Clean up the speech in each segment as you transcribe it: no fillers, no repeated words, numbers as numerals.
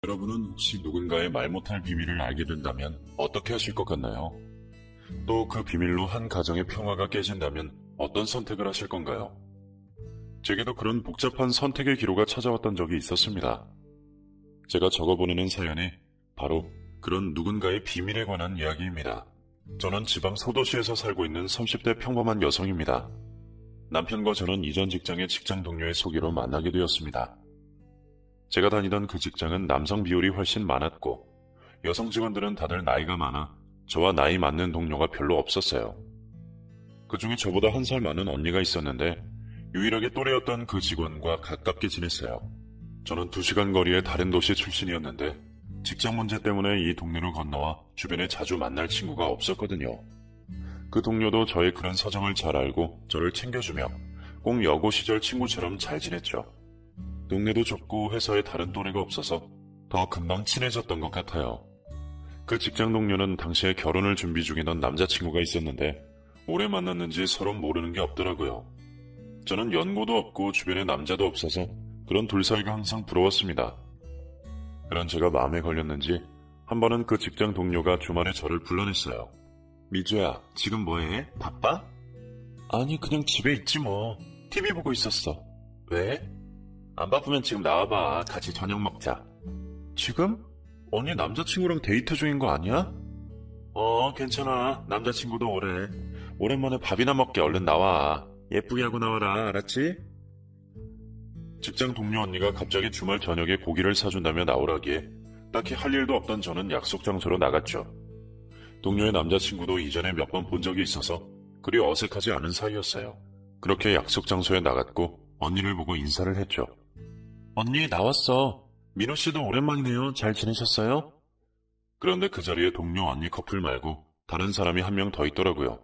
여러분은 혹시 누군가의 말 못할 비밀을 알게 된다면 어떻게 하실 것 같나요? 또 그 비밀로 한 가정의 평화가 깨진다면 어떤 선택을 하실 건가요? 제게도 그런 복잡한 선택의 기로가 찾아왔던 적이 있었습니다. 제가 적어보내는 사연이 바로 그런 누군가의 비밀에 관한 이야기입니다. 저는 지방 소도시에서 살고 있는 30대 평범한 여성입니다. 남편과 저는 이전 직장의 직장 동료의 소개로 만나게 되었습니다. 제가 다니던 그 직장은 남성 비율이 훨씬 많았고 여성 직원들은 다들 나이가 많아 저와 나이 맞는 동료가 별로 없었어요. 그 중에 저보다 한 살 많은 언니가 있었는데 유일하게 또래였던 그 직원과 가깝게 지냈어요. 저는 2시간 거리의 다른 도시 출신이었는데 직장 문제 때문에 이 동네로 건너와 주변에 자주 만날 친구가 없었거든요. 그 동료도 저의 그런 사정을 잘 알고 저를 챙겨주며 꼭 여고 시절 친구처럼 잘 지냈죠. 동네도 좁고 회사에 다른 또래가 없어서 더 금방 친해졌던 것 같아요. 그 직장 동료는 당시에 결혼을 준비 중이던 남자친구가 있었는데 오래 만났는지 서로 모르는 게 없더라고요. 저는 연고도 없고 주변에 남자도 없어서 그런 둘 사이가 항상 부러웠습니다. 그런 제가 마음에 걸렸는지 한 번은 그 직장 동료가 주말에 저를 불러냈어요. 미주야, 지금 뭐해? 바빠? 아니, 그냥 집에 있지 뭐. TV 보고 있었어. 왜? 안 바쁘면 지금 나와봐. 같이 저녁 먹자. 지금? 언니 남자친구랑 데이트 중인 거 아니야? 괜찮아. 남자친구도 오래. 오랜만에 밥이나 먹게. 얼른 나와. 예쁘게 하고 나와라. 알았지? 직장 동료 언니가 갑자기 주말 저녁에 고기를 사준다며 나오라기에 딱히 할 일도 없던 저는 약속 장소로 나갔죠. 동료의 남자친구도 이전에 몇 번 본 적이 있어서 그리 어색하지 않은 사이였어요. 그렇게 약속 장소에 나갔고 언니를 보고 인사를 했죠. 언니, 나왔어. 민호 씨도 오랜만이네요. 잘 지내셨어요? 그런데 그 자리에 동료 언니 커플 말고 다른 사람이 한 명 더 있더라고요.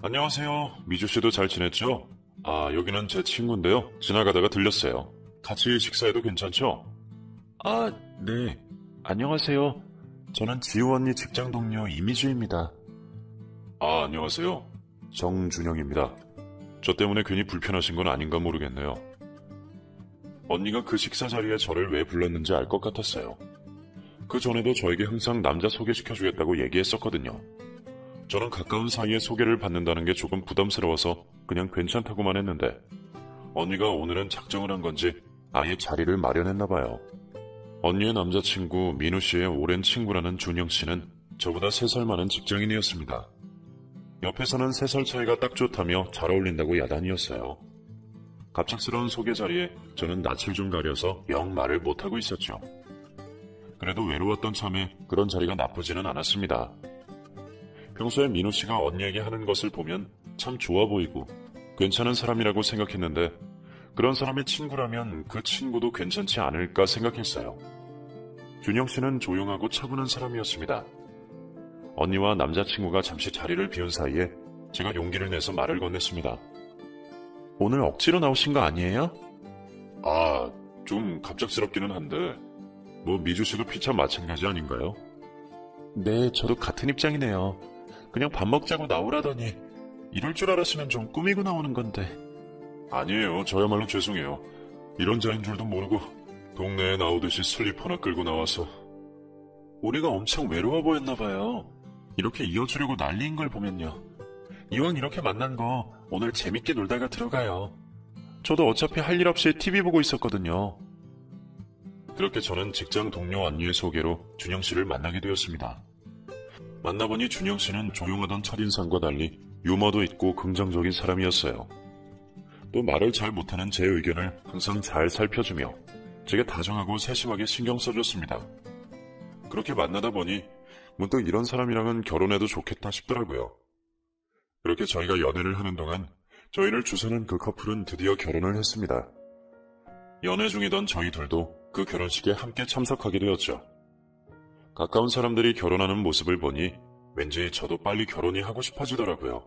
안녕하세요. 미주 씨도 잘 지냈죠? 여기는 제 친구인데요. 지나가다가 들렸어요. 같이 식사해도 괜찮죠? 네. 안녕하세요. 저는 지우 언니 직장 동료 이미주입니다. 안녕하세요. 정준영입니다. 저 때문에 괜히 불편하신 건 아닌가 모르겠네요. 언니가 그 식사 자리에 저를 왜 불렀는지 알 것 같았어요. 그 전에도 저에게 항상 남자 소개시켜주겠다고 얘기했었거든요. 저는 가까운 사이에 소개를 받는다는 게 조금 부담스러워서 그냥 괜찮다고만 했는데 언니가 오늘은 작정을 한 건지 아예 자리를 마련했나 봐요. 언니의 남자친구 민우 씨의 오랜 친구라는 준영 씨는 저보다 3살 많은 직장인이었습니다. 옆에서는 3살 차이가 딱 좋다며 잘 어울린다고 야단이었어요. 갑작스러운 소개 자리에 저는 낯을 좀 가려서 영 말을 못하고 있었죠. 그래도 외로웠던 참에 그런 자리가 나쁘지는 않았습니다. 평소에 민우 씨가 언니에게 하는 것을 보면 참 좋아 보이고 괜찮은 사람이라고 생각했는데 그런 사람의 친구라면 그 친구도 괜찮지 않을까 생각했어요. 준영 씨는 조용하고 차분한 사람이었습니다. 언니와 남자친구가 잠시 자리를 비운 사이에 제가 용기를 내서 말을 건넸습니다. 오늘 억지로 나오신 거 아니에요? 좀 갑작스럽기는 한데 뭐 미주 씨도 피차 마찬가지 아닌가요? 네, 저도 같은 입장이네요. 그냥 밥 먹자고 나오라더니 이럴 줄 알았으면 좀 꾸미고 나오는 건데. 아니에요. 저야말로 죄송해요. 이런 자인 줄도 모르고 동네에 나오듯이 슬리퍼나 끌고 나와서. 우리가 엄청 외로워 보였나 봐요. 이렇게 이어주려고 난리인 걸 보면요. 이왕 이렇게 만난 거 오늘 재밌게 놀다가 들어가요. 저도 어차피 할 일 없이 TV 보고 있었거든요. 그렇게 저는 직장 동료 언니의 소개로 준영 씨를 만나게 되었습니다. 만나보니 준영 씨는 조용하던 첫인상과 달리 유머도 있고 긍정적인 사람이었어요. 또 말을 잘 못하는 제 의견을 항상 잘 살펴주며 제게 다정하고 세심하게 신경 써줬습니다. 그렇게 만나다 보니 문득 이런 사람이랑은 결혼해도 좋겠다 싶더라고요. 그렇게 저희가 연애를 하는 동안 저희를 주선한 그 커플은 드디어 결혼을 했습니다. 연애 중이던 저희 둘도 그 결혼식에 함께 참석하게 되었죠. 가까운 사람들이 결혼하는 모습을 보니 왠지 저도 빨리 결혼이 하고 싶어지더라고요.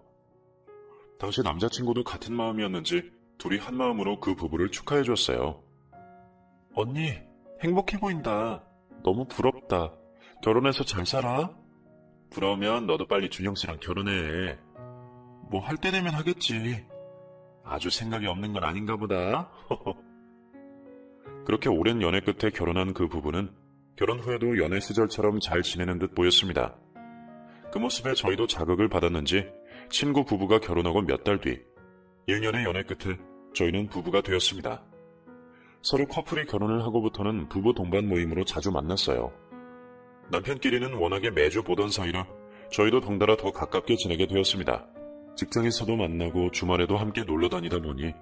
당시 남자친구도 같은 마음이었는지 둘이 한 마음으로 그 부부를 축하해줬어요. 언니, 행복해 보인다. 너무 부럽다. 결혼해서 잘 살아? 부러우면 너도 빨리 준영씨랑 결혼해. 뭐 할 때 되면 하겠지. 아주 생각이 없는 건 아닌가 보다. 그렇게 오랜 연애 끝에 결혼한 그 부부는 결혼 후에도 연애 시절처럼 잘 지내는 듯 보였습니다. 그 모습에 저희도 자극을 받았는지 친구 부부가 결혼하고 몇 달 뒤 1년의 연애 끝에 저희는 부부가 되었습니다. 서로 커플이 결혼을 하고부터는 부부 동반 모임으로 자주 만났어요. 남편끼리는 워낙에 매주 보던 사이라 저희도 덩달아 더 가깝게 지내게 되었습니다. 직장에서도 만나고 주말에도 함께 놀러 다니다 보니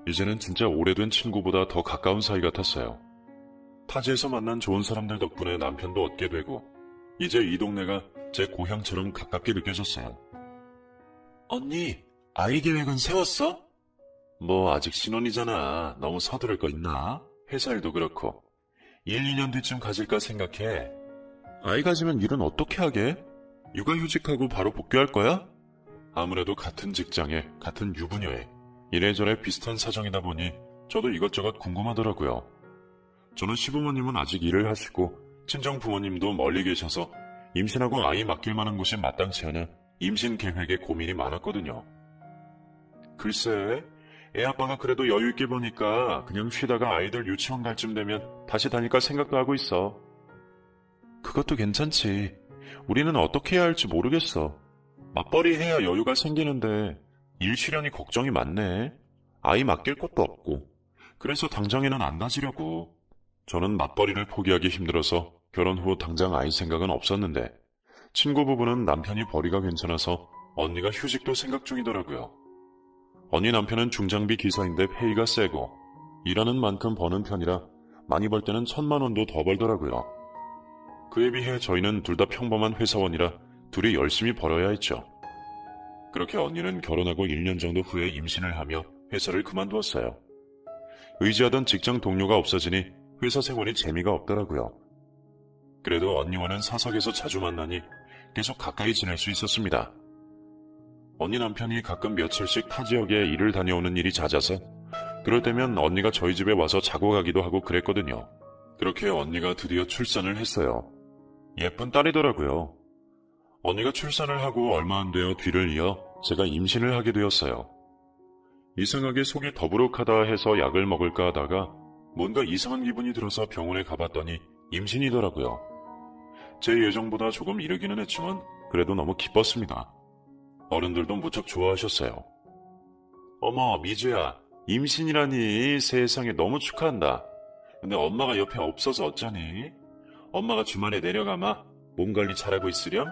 이제는 진짜 오래된 친구보다 더 가까운 사이 같았어요. 타지에서 만난 좋은 사람들 덕분에 남편도 얻게 되고 이제 이 동네가 제 고향처럼 가깝게 느껴졌어요. 언니, 아이 계획은 세웠어? 뭐 아직 신혼이잖아. 너무 서두를 거 있나? 회사 일도 그렇고 1, 2년 뒤쯤 가질까 생각해. 아이 가지면 일은 어떻게 하게? 육아휴직하고 바로 복귀할 거야? 아무래도 같은 직장에 같은 유부녀에 이래저래 비슷한 사정이다 보니 저도 이것저것 궁금하더라고요. 저는 시부모님은 아직 일을 하시고 친정 부모님도 멀리 계셔서 임신하고 아이 맡길 만한 곳이 마땅치 않아 임신 계획에 고민이 많았거든요. 글쎄, 애 아빠가 그래도 여유 있게 보니까 그냥 쉬다가 아이들 유치원 갈 쯤 되면 다시 다닐까 생각도 하고 있어. 그것도 괜찮지. 우리는 어떻게 해야 할지 모르겠어. 맞벌이 해야 여유가 생기는데 일 쉬려니 걱정이 많네. 아이 맡길 것도 없고. 그래서 당장에는 안 가지려고. 저는 맞벌이를 포기하기 힘들어서 결혼 후 당장 아이 생각은 없었는데 친구 부부는 남편이 벌이가 괜찮아서 언니가 휴직도 생각 중이더라고요. 언니 남편은 중장비 기사인데 페이가 세고 일하는 만큼 버는 편이라 많이 벌 때는 1,000만 원도 더 벌더라고요. 그에 비해 저희는 둘 다 평범한 회사원이라 둘이 열심히 벌어야 했죠. 그렇게 언니는 결혼하고 1년 정도 후에 임신을 하며 회사를 그만두었어요. 의지하던 직장 동료가 없어지니 회사 생활이 재미가 없더라고요. 그래도 언니와는 사석에서 자주 만나니 계속 가까이 지낼 수 있었습니다. 언니 남편이 가끔 며칠씩 타 지역에 일을 다녀오는 일이 잦아서 그럴 때면 언니가 저희 집에 와서 자고 가기도 하고 그랬거든요. 그렇게 언니가 드디어 출산을 했어요. 예쁜 딸이더라고요. 언니가 출산을 하고 얼마 안 되어 뒤를 이어 제가 임신을 하게 되었어요. 이상하게 속이 더부룩하다 해서 약을 먹을까 하다가 뭔가 이상한 기분이 들어서 병원에 가봤더니 임신이더라고요. 제 예정보다 조금 이르기는 했지만 그래도 너무 기뻤습니다. 어른들도 무척 좋아하셨어요. 어머, 미주야, 임신이라니. 세상에, 너무 축하한다. 근데 엄마가 옆에 없어서 어쩌니? 엄마가 주말에 내려가마? 몸 관리 잘하고 있으렴?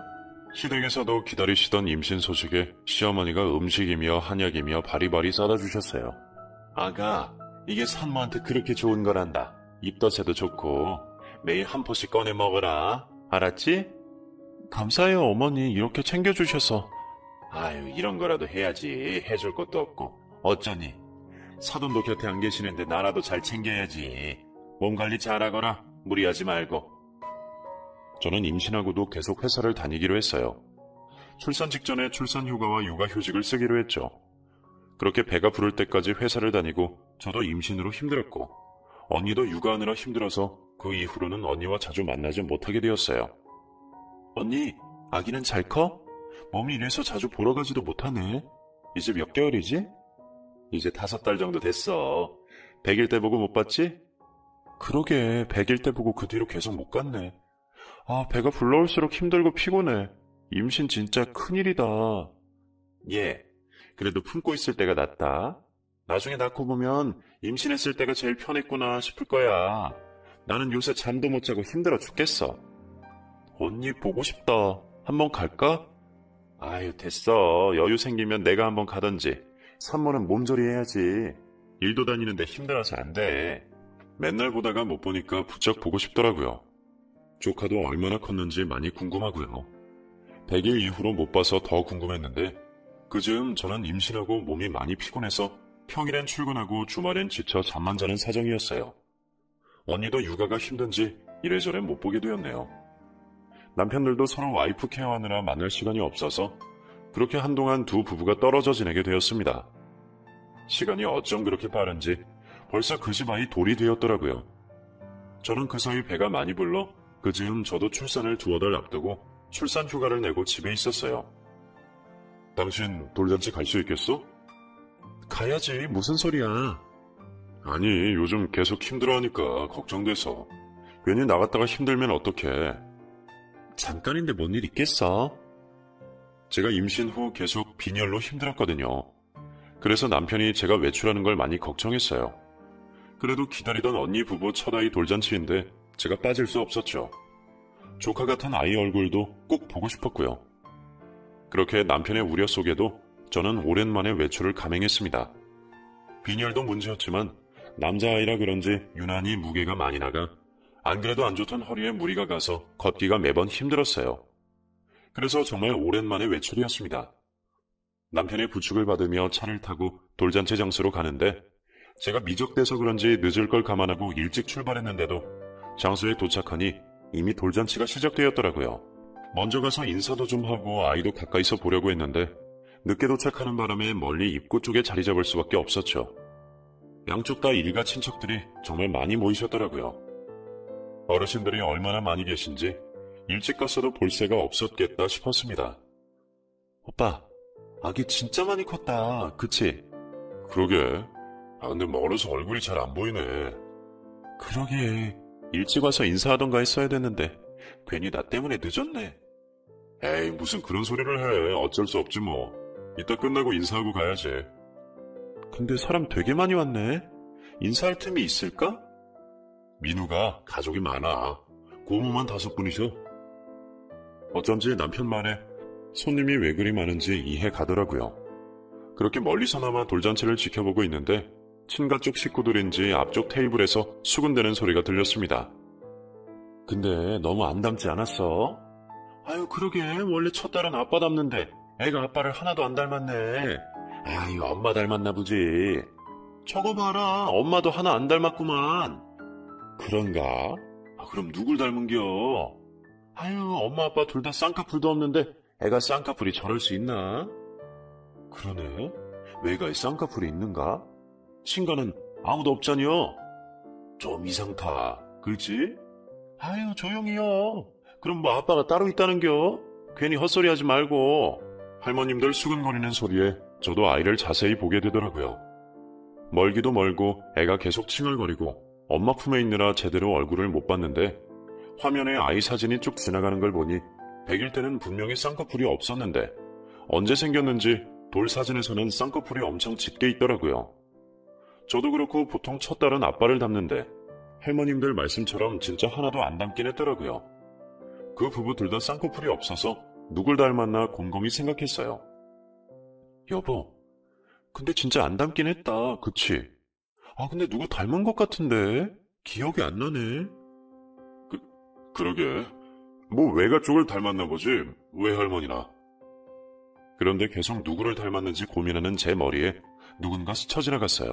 시댁에서도 기다리시던 임신 소식에 시어머니가 음식이며 한약이며 바리바리 싸다 주셨어요. 아가, 이게 산모한테 그렇게 좋은 거란다. 입덧에도 좋고 매일 한 포씩 꺼내 먹어라. 알았지? 감사해요, 어머니. 이렇게 챙겨주셔서. 아유, 이런 거라도 해야지. 해줄 것도 없고. 어쩌니? 사돈도 곁에 안 계시는데 나라도 잘 챙겨야지. 몸 관리 잘하거라. 무리하지 말고. 저는 임신하고도 계속 회사를 다니기로 했어요. 출산 직전에 출산휴가와 육아휴직을 쓰기로 했죠. 그렇게 배가 부를 때까지 회사를 다니고 저도 임신으로 힘들었고 언니도 육아하느라 힘들어서 그 이후로는 언니와 자주 만나지 못하게 되었어요. 언니, 아기는 잘 커? 몸이 이래서 자주 보러 가지도 못하네. 이제 몇 개월이지? 이제 5달 정도 됐어. 100일 때 보고 못 봤지? 그러게, 100일 때 보고 그 뒤로 계속 못 갔네. 아, 배가 불러올수록 힘들고 피곤해. 임신 진짜 큰일이다. 예, 그래도 품고 있을 때가 낫다. 나중에 낳고 보면 임신했을 때가 제일 편했구나 싶을 거야. 나는 요새 잠도 못 자고 힘들어 죽겠어. 언니 보고 싶다. 한번 갈까? 아유, 됐어. 여유 생기면 내가 한번 가던지. 산모는 몸조리 해야지. 일도 다니는데 힘들어서 안 돼. 맨날 보다가 못 보니까 부쩍 보고 싶더라고요. 조카도 얼마나 컸는지 많이 궁금하고요. 100일 이후로 못 봐서 더 궁금했는데 그즈음 저는 임신하고 몸이 많이 피곤해서 평일엔 출근하고 주말엔 지쳐 잠만 자는 사정이었어요. 언니도 육아가 힘든지 이래저래 못 보게 되었네요. 남편들도 서로 와이프 케어하느라 만날 시간이 없어서 그렇게 한동안 두 부부가 떨어져 지내게 되었습니다. 시간이 어쩜 그렇게 빠른지 벌써 그 집 아이 돌이 되었더라고요. 저는 그 사이 배가 많이 불러 그즈음 저도 출산을 2달 앞두고 출산 휴가를 내고 집에 있었어요. 당신 돌잔치 갈 수 있겠어? 가야지, 무슨 소리야. 아니, 요즘 계속 힘들어하니까 걱정돼서. 괜히 나갔다가 힘들면 어떡해. 잠깐인데 뭔 일 있겠어? 제가 임신 후 계속 빈혈로 힘들었거든요. 그래서 남편이 제가 외출하는 걸 많이 걱정했어요. 그래도 기다리던 언니 부부 첫 아이 돌잔치인데 제가 빠질 수 없었죠. 조카 같은 아이 얼굴도 꼭 보고 싶었고요. 그렇게 남편의 우려 속에도 저는 오랜만에 외출을 감행했습니다. 빈혈도 문제였지만 남자아이라 그런지 유난히 무게가 많이 나가 안 그래도 안 좋던 허리에 무리가 가서 걷기가 매번 힘들었어요. 그래서 정말 오랜만에 외출이었습니다. 남편의 부축을 받으며 차를 타고 돌잔치 장소로 가는데 제가 미적대서 그런지 늦을 걸 감안하고 일찍 출발했는데도 장소에 도착하니 이미 돌잔치가 시작되었더라고요. 먼저 가서 인사도 좀 하고 아이도 가까이서 보려고 했는데 늦게 도착하는 바람에 멀리 입구 쪽에 자리 잡을 수밖에 없었죠. 양쪽 다 일가 친척들이 정말 많이 모이셨더라고요. 어르신들이 얼마나 많이 계신지 일찍 갔어도 볼 새가 없었겠다 싶었습니다. 오빠, 아기 진짜 많이 컸다. 그치? 그러게. 근데 멀어서 얼굴이 잘 안 보이네. 그러게. 일찍 와서 인사하던가 했어야 됐는데 괜히 나 때문에 늦었네. 에이, 무슨 그런 소리를 해. 어쩔 수 없지 뭐. 이따 끝나고 인사하고 가야지. 근데 사람 되게 많이 왔네. 인사할 틈이 있을까? 민우가 가족이 많아. 고모만 5분이셔. 어쩐지 남편 말에 손님이 왜 그리 많은지 이해 가더라고요. 그렇게 멀리서나마 돌잔치를 지켜보고 있는데 친가 쪽 식구들인지 앞쪽 테이블에서 수군대는 소리가 들렸습니다. 근데 너무 안 닮지 않았어? 아유, 그러게. 원래 첫 딸은 아빠 닮는데 애가 아빠를 하나도 안 닮았네. 아유, 엄마 닮았나 보지. 저거 봐라. 엄마도 하나 안 닮았구만. 그런가? 그럼 누굴 닮은겨? 아유, 엄마 아빠 둘 다 쌍꺼풀도 없는데 애가 쌍꺼풀이 저럴 수 있나? 그러네. 외가에 쌍꺼풀이 있는가? 친가는 아무도 없잖여. 좀 이상타. 그렇지? 아유, 조용히요. 그럼 뭐 아빠가 따로 있다는겨? 괜히 헛소리 하지 말고. 할머님들 수근거리는 소리에 저도 아이를 자세히 보게 되더라고요. 멀기도 멀고 애가 계속 칭얼거리고 엄마 품에 있느라 제대로 얼굴을 못 봤는데 화면에 아이 사진이 쭉 지나가는 걸 보니 100일 때는 분명히 쌍꺼풀이 없었는데 언제 생겼는지 돌 사진에서는 쌍꺼풀이 엄청 짙게 있더라고요. 저도 그렇고 보통 첫 딸은 아빠를 닮는데 할머님들 말씀처럼 진짜 하나도 안 닮긴 했더라고요. 그 부부 둘 다 쌍꺼풀이 없어서 누굴 닮았나 곰곰이 생각했어요. 여보, 근데 진짜 안 닮긴 했다. 그치? 근데 누구 닮은 것 같은데? 기억이 안 나네. 그러게. 뭐 외가 쪽을 닮았나 보지. 외할머니나. 그런데 계속 누구를 닮았는지 고민하는 제 머리에 누군가 스쳐 지나갔어요.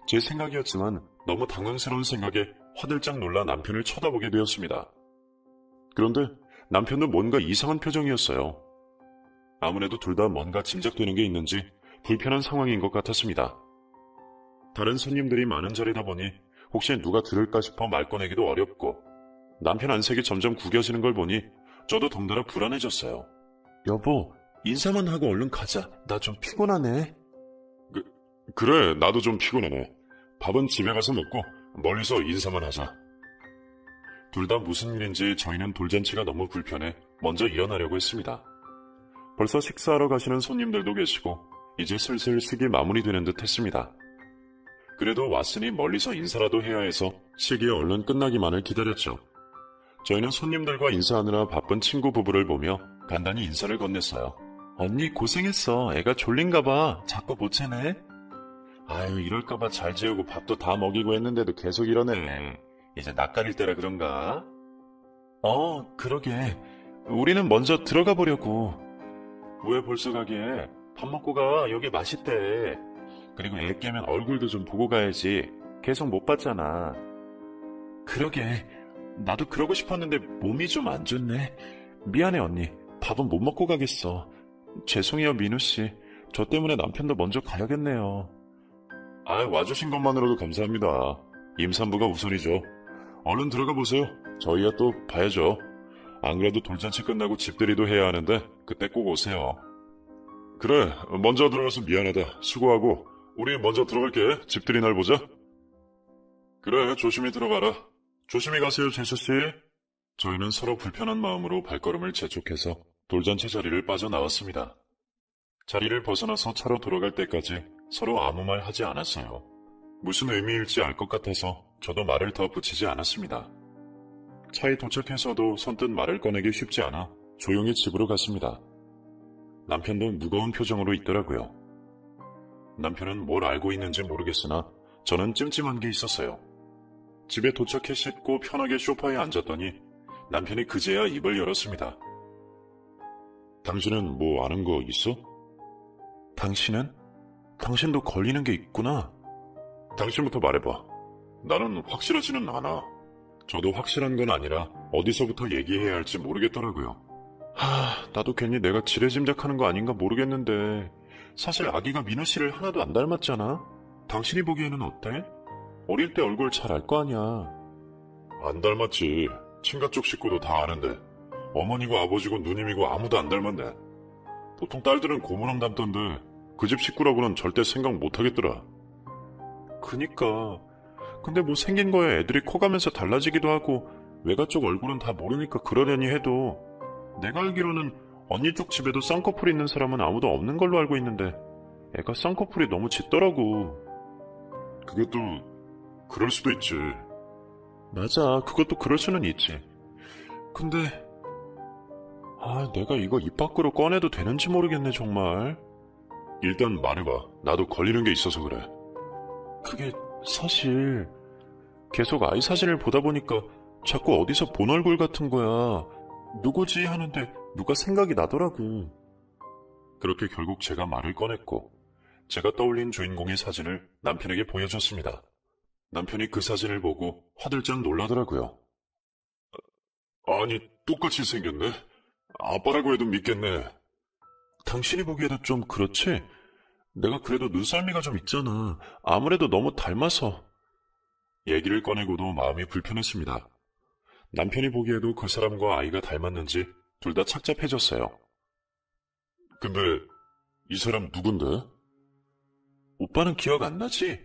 제 생각이었지만 너무 당황스러운 생각에 화들짝 놀라 남편을 쳐다보게 되었습니다. 그런데 남편도 뭔가 이상한 표정이었어요. 아무래도 둘 다 뭔가 짐작되는 게 있는지 불편한 상황인 것 같았습니다. 다른 손님들이 많은 자리다 보니 혹시 누가 들을까 싶어 말 꺼내기도 어렵고 남편 안색이 점점 구겨지는 걸 보니 저도 덩달아 불안해졌어요. 여보, 인사만 하고 얼른 가자. 나 좀 피곤하네. 그래, 나도 좀 피곤하네. 밥은 집에 가서 먹고 멀리서 인사만 하자. 둘 다 무슨 일인지 저희는 돌잔치가 너무 불편해 먼저 일어나려고 했습니다. 벌써 식사하러 가시는 손님들도 계시고 이제 슬슬 식이 마무리되는 듯 했습니다. 그래도 왔으니 멀리서 인사라도 해야 해서 식이 얼른 끝나기만을 기다렸죠. 저희는 손님들과 인사하느라 바쁜 친구 부부를 보며 간단히 인사를 건넸어요. 언니 고생했어. 애가 졸린가 봐. 자꾸 못 채네. 아유, 이럴까봐 잘 재우고 밥도 다 먹이고 했는데도 계속 이러네. 이제 낯가릴 때라 그런가? 그러게. 우리는 먼저 들어가 보려고. 왜 벌써 가게? 밥 먹고 가. 여기 맛있대. 그리고 애 깨면 얼굴도 좀 보고 가야지. 계속 못 봤잖아. 그러게. 나도 그러고 싶었는데 몸이 좀 안 좋네. 미안해 언니. 밥은 못 먹고 가겠어. 죄송해요 민우씨. 저 때문에 남편도 먼저 가야겠네요. 와주신 것만으로도 감사합니다. 임산부가 우선이죠. 얼른 들어가 보세요. 저희야 또 봐야죠. 안 그래도 돌잔치 끝나고 집들이도 해야 하는데 그때 꼭 오세요. 그래, 먼저 들어가서 미안하다. 수고하고 우리 먼저 들어갈게. 집들이 날 보자. 그래, 조심히 들어가라. 조심히 가세요, 재수씨. 저희는 서로 불편한 마음으로 발걸음을 재촉해서 돌잔치 자리를 빠져나왔습니다. 자리를 벗어나서 차로 돌아갈 때까지 서로 아무 말 하지 않았어요. 무슨 의미일지 알 것 같아서 저도 말을 더 붙이지 않았습니다. 차에 도착해서도 선뜻 말을 꺼내기 쉽지 않아 조용히 집으로 갔습니다. 남편도 무거운 표정으로 있더라고요. 남편은 뭘 알고 있는지 모르겠으나 저는 찜찜한 게 있었어요. 집에 도착해 씻고 편하게 소파에 앉았더니 남편이 그제야 입을 열었습니다. 당신은 뭐 아는 거 있어? 당신은? 당신도 걸리는 게 있구나. 당신부터 말해봐. 나는 확실하지는 않아. 저도 확실한 건 아니라 어디서부터 얘기해야 할지 모르겠더라고요. 나도 괜히 내가 지레짐작하는 거 아닌가 모르겠는데 사실 아기가 민우 씨를 하나도 안 닮았잖아. 당신이 보기에는 어때? 어릴 때 얼굴 잘 알 거 아니야. 안 닮았지. 친가 쪽 식구도 다 아는데 어머니고 아버지고 누님이고 아무도 안 닮았네. 보통 딸들은 고모랑 닮던데 그 집 식구라고는 절대 생각 못 하겠더라. 그니까. 근데 뭐 생긴 거에 애들이 커가면서 달라지기도 하고 외가 쪽 얼굴은 다 모르니까 그러려니 해도 내가 알기로는 언니 쪽 집에도 쌍꺼풀 있는 사람은 아무도 없는 걸로 알고 있는데 애가 쌍꺼풀이 너무 짙더라고. 그것도 그럴 수도 있지. 맞아, 그것도 그럴 수는 있지. 근데 내가 이거 입 밖으로 꺼내도 되는지 모르겠네 정말. 일단 말해봐. 나도 걸리는 게 있어서 그래. 그게 사실 계속 아이 사진을 보다 보니까 자꾸 어디서 본 얼굴 같은 거야. 누구지 하는데 누가 생각이 나더라고. 그렇게 결국 제가 말을 꺼냈고 제가 떠올린 주인공의 사진을 남편에게 보여줬습니다. 남편이 그 사진을 보고 화들짝 놀라더라고요. 아니, 똑같이 생겼네. 아빠라고 해도 믿겠네. 당신이 보기에도 좀 그렇지? 내가 그래도 눈썰미가 좀 있잖아. 아무래도 너무 닮아서. 얘기를 꺼내고도 마음이 불편했습니다. 남편이 보기에도 그 사람과 아이가 닮았는지 둘 다 착잡해졌어요. 근데 이 사람 누군데? 오빠는 기억 안 나지?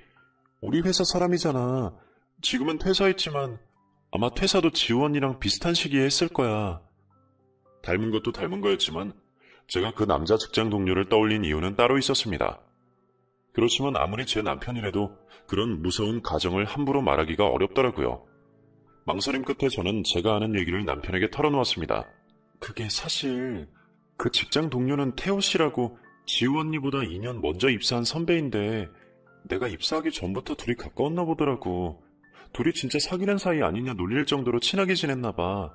우리 회사 사람이잖아. 지금은 퇴사했지만 아마 퇴사도 지우 언니랑 비슷한 시기에 했을 거야. 닮은 것도 닮은 거였지만 제가 그 남자 직장 동료를 떠올린 이유는 따로 있었습니다. 그렇지만 아무리 제 남편이라도 그런 무서운 가정을 함부로 말하기가 어렵더라고요. 망설임 끝에 저는 제가 아는 얘기를 남편에게 털어놓았습니다. 그게 사실 그 직장 동료는 태호 씨라고 지우 언니보다 2년 먼저 입사한 선배인데 내가 입사하기 전부터 둘이 가까웠나 보더라고. 둘이 진짜 사귀는 사이 아니냐 놀릴 정도로 친하게 지냈나 봐.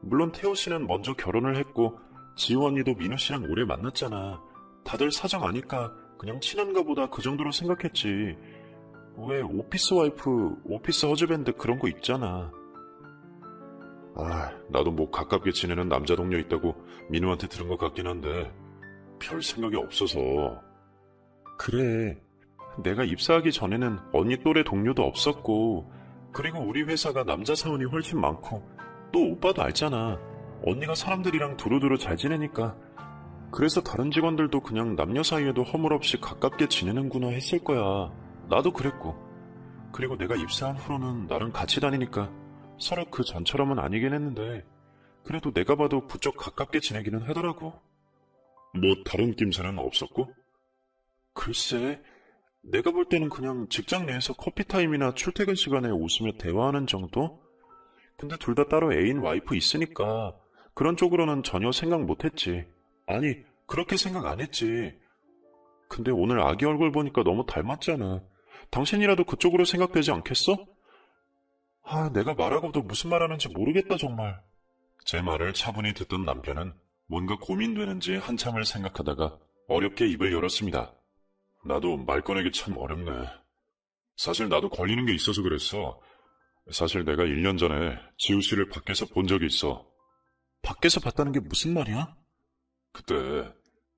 물론 태호 씨는 먼저 결혼을 했고 지우 언니도 민우 씨랑 오래 만났잖아. 다들 사정 아니까 그냥 친한가 보다 그 정도로 생각했지. 왜 오피스 와이프, 오피스 허즈밴드 그런 거 있잖아. 나도 뭐 가깝게 지내는 남자 동료 있다고 민우한테 들은 것 같긴 한데 별 생각이 없어서. 그래. 내가 입사하기 전에는 언니 또래 동료도 없었고 그리고 우리 회사가 남자 사원이 훨씬 많고 또 오빠도 알잖아. 언니가 사람들이랑 두루두루 잘 지내니까. 그래서 다른 직원들도 그냥 남녀 사이에도 허물없이 가깝게 지내는구나 했을 거야. 나도 그랬고. 그리고 내가 입사한 후로는 나랑 같이 다니니까 서로 그 전처럼은 아니긴 했는데 그래도 내가 봐도 부쩍 가깝게 지내기는 하더라고. 뭐 다른 낌새는 없었고? 글쎄, 내가 볼 때는 그냥 직장 내에서 커피타임이나 출퇴근 시간에 웃으며 대화하는 정도? 근데 둘 다 따로 애인 와이프 있으니까 그런 쪽으로는 전혀 생각 못했지. 아니, 그렇게 생각 안 했지. 근데 오늘 아기 얼굴 보니까 너무 닮았잖아. 당신이라도 그쪽으로 생각되지 않겠어? 내가 말하고도 무슨 말하는지 모르겠다 정말. 제 말을 차분히 듣던 남편은 뭔가 고민되는지 한참을 생각하다가 어렵게 입을 열었습니다. 나도 말 꺼내기 참 어렵네. 사실 나도 걸리는 게 있어서 그랬어. 사실 내가 1년 전에 지우 씨를 밖에서 본 적이 있어. 밖에서 봤다는 게 무슨 말이야? 그때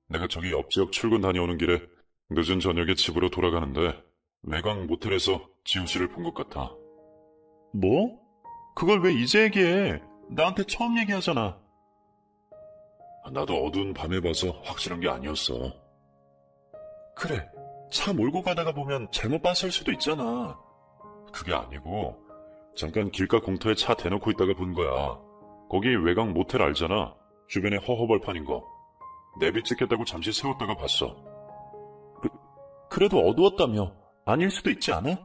내가 저기 옆 지역 출근 다녀오는 길에 늦은 저녁에 집으로 돌아가는데 매강 모텔에서 지우 씨를 본 것 같아. 뭐? 그걸 왜 이제 얘기해? 나한테 처음 얘기하잖아. 나도 어두운 밤에 봐서 확실한 게 아니었어. 그래, 차 몰고 가다가 보면 잘못 봤을 수도 있잖아. 그게 아니고 잠깐 길가 공터에 차 대놓고 있다가 본 거야. 거기 외곽 모텔 알잖아. 주변에 허허벌판인 거. 내비 찍겠다고 잠시 세웠다가 봤어. 그래도 어두웠다며. 아닐 수도 있지 않아?